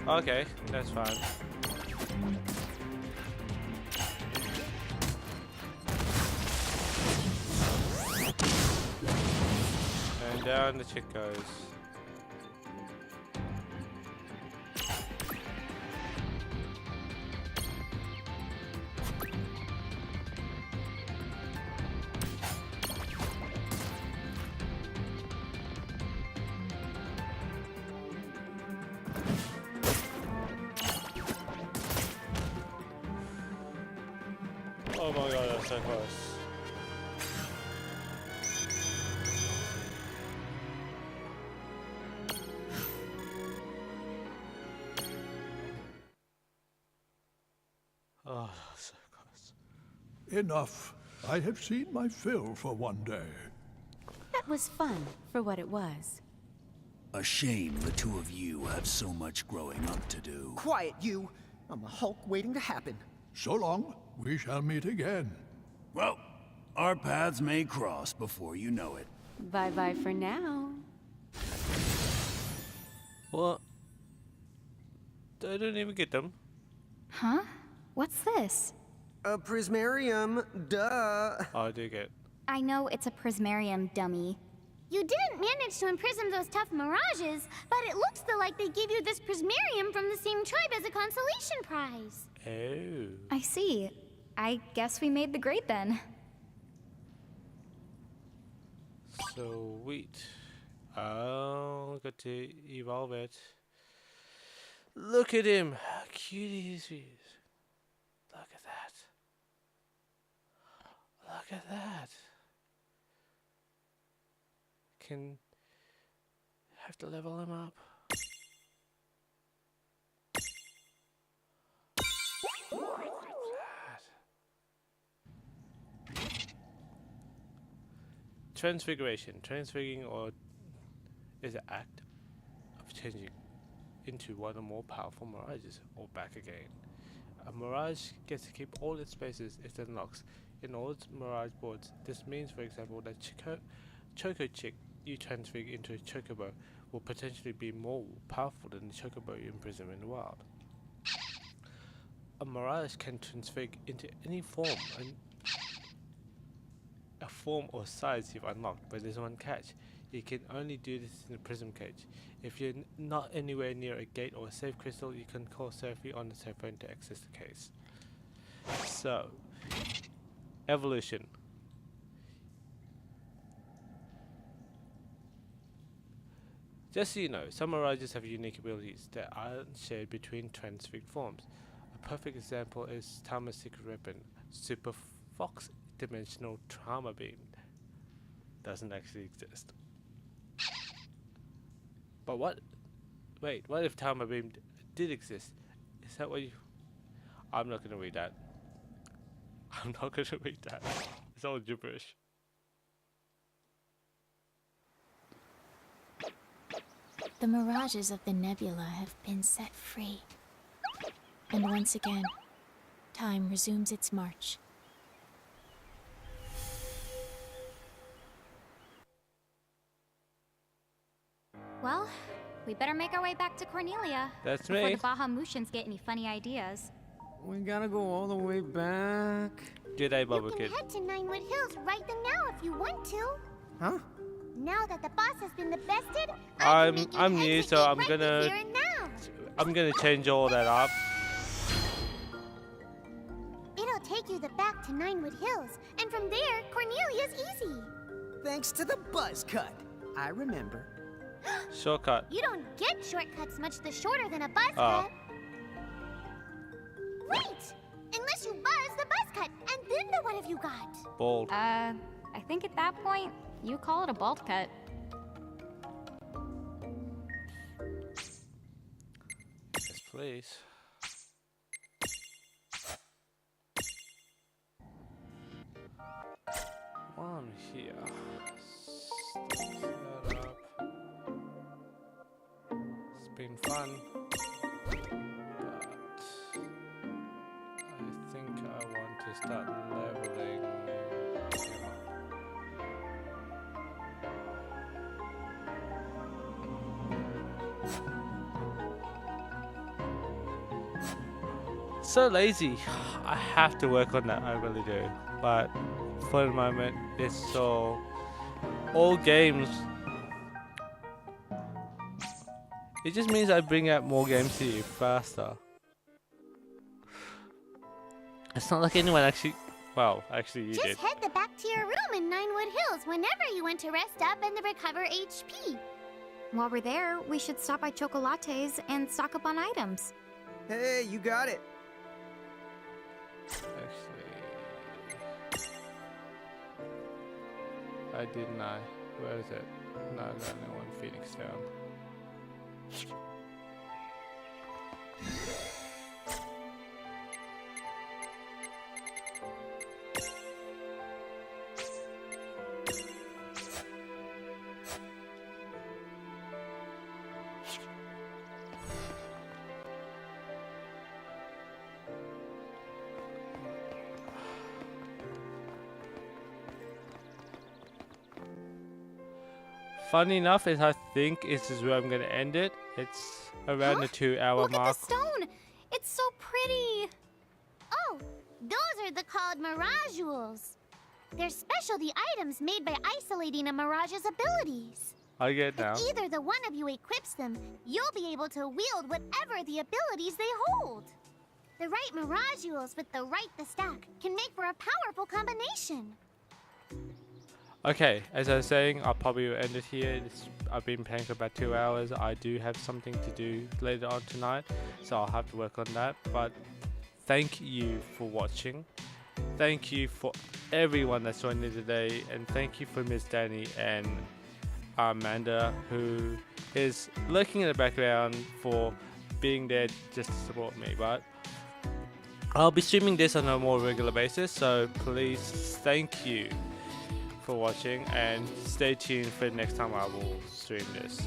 Okay, that's fine. And down the chick goes. Oh my god, that's so close. Oh, so close. Enough. I have seen my fill for one day. That was fun, for what it was. A shame the two of you have so much growing up to do. Quiet, you! I'm a Hulk waiting to happen. So long. We shall meet again. Well, our paths may cross before you know it. Bye-bye for now. What? I didn't even get them. Huh? What's this? A prismarium, duh. Oh, I do get. I know it's a prismarium, dummy. You didn't manage to imprison those tough mirages, but it looks like they gave you this prismarium from the same tribe as a consolation prize. Oh. I see. I guess we made the grade then. Sweet. Oh, got to evolve it. Look at him. How cute he is. Look at that. Look at that. Can have to level him up. Look at that. Transfiguration. Transfiguring or is an act of changing into one or more powerful mirages or back again. A mirage gets to keep all its spaces it unlocks in all its mirage boards. This means, for example, that Choco Chick you transfigure into a chocobo will potentially be more powerful than the chocobo you imprison in the wild. A mirage can transfigure into any form, a form or size you've unlocked, but there's one catch. You can only do this in a prism cage. If you're not anywhere near a gate or a safe crystal, you can call Sophie on the cell phone to access the case. So, evolution. Just so you know, some mirages have unique abilities that aren't shared between transfigured forms. A perfect example is Tama's secret weapon, Super Fox Dimensional Trauma Beam. Doesn't actually exist. But what? Wait, what if Tama Beam did exist? Is that what you... I'm not gonna read that. I'm not gonna read that. It's all gibberish. The mirages of the nebula have been set free. And once again, time resumes its march. Well, we better make our way back to Cornelia. That's before me. the Bahamutians get any funny ideas. We gotta go all the way back. G'day, Bubba You Kid. can head to Ninewood Hills right then now if you want to. Huh? Now that the boss has been the bested, I'm execute new, so I'm right gonna here and now. I'm gonna change all that up. It'll take you back to Ninewood Hills, and from there, Cornelia's easy. Thanks to the buzz cut. I remember. Shortcut. You don't get shortcuts much the shorter than a buzz Oh. cut. Wait! Unless you buzz the buzz cut, and then what have you got? Bald. I think at that point, you call it a bald cut. Yes, please. One here. Set up. It's been fun, but I think I want to start leveling him up. So lazy. I have to work on that, I really do. But for the moment, it's all games. It just means I bring out more games to you faster. It's not like anyone actually... Well, actually you Just did. head back to your room in Ninewood Hills whenever you want to rest up and recover HP. While we're there, we should stop by Chocolates and stock up on items. Hey, you got it. Actually... I didn't I? Where is it? No, only one Phoenix Town. Funny enough, is I think this is where I'm gonna end it. It's around the 2-hour Look mark. at the stone! It's so pretty! Oh, those are called miragules. They're specialty items made by isolating a Mirage's abilities. I get it now. If either the one of you equips them, you'll be able to wield whatever the abilities they hold. The right Miragules with the right the stack can make for a powerful combination. Okay, as I was saying, I'll probably end it here. I've been playing for about 2 hours. I do have something to do later on tonight, so I'll have to work on that. But thank you for watching. Thank you for everyone that's joined me today, and thank you for Miss Danny and Amanda, who is lurking in the background for being there just to support me. But I'll be streaming this on a more regular basis, so please, thank you for watching, and stay tuned for the next time I will stream this.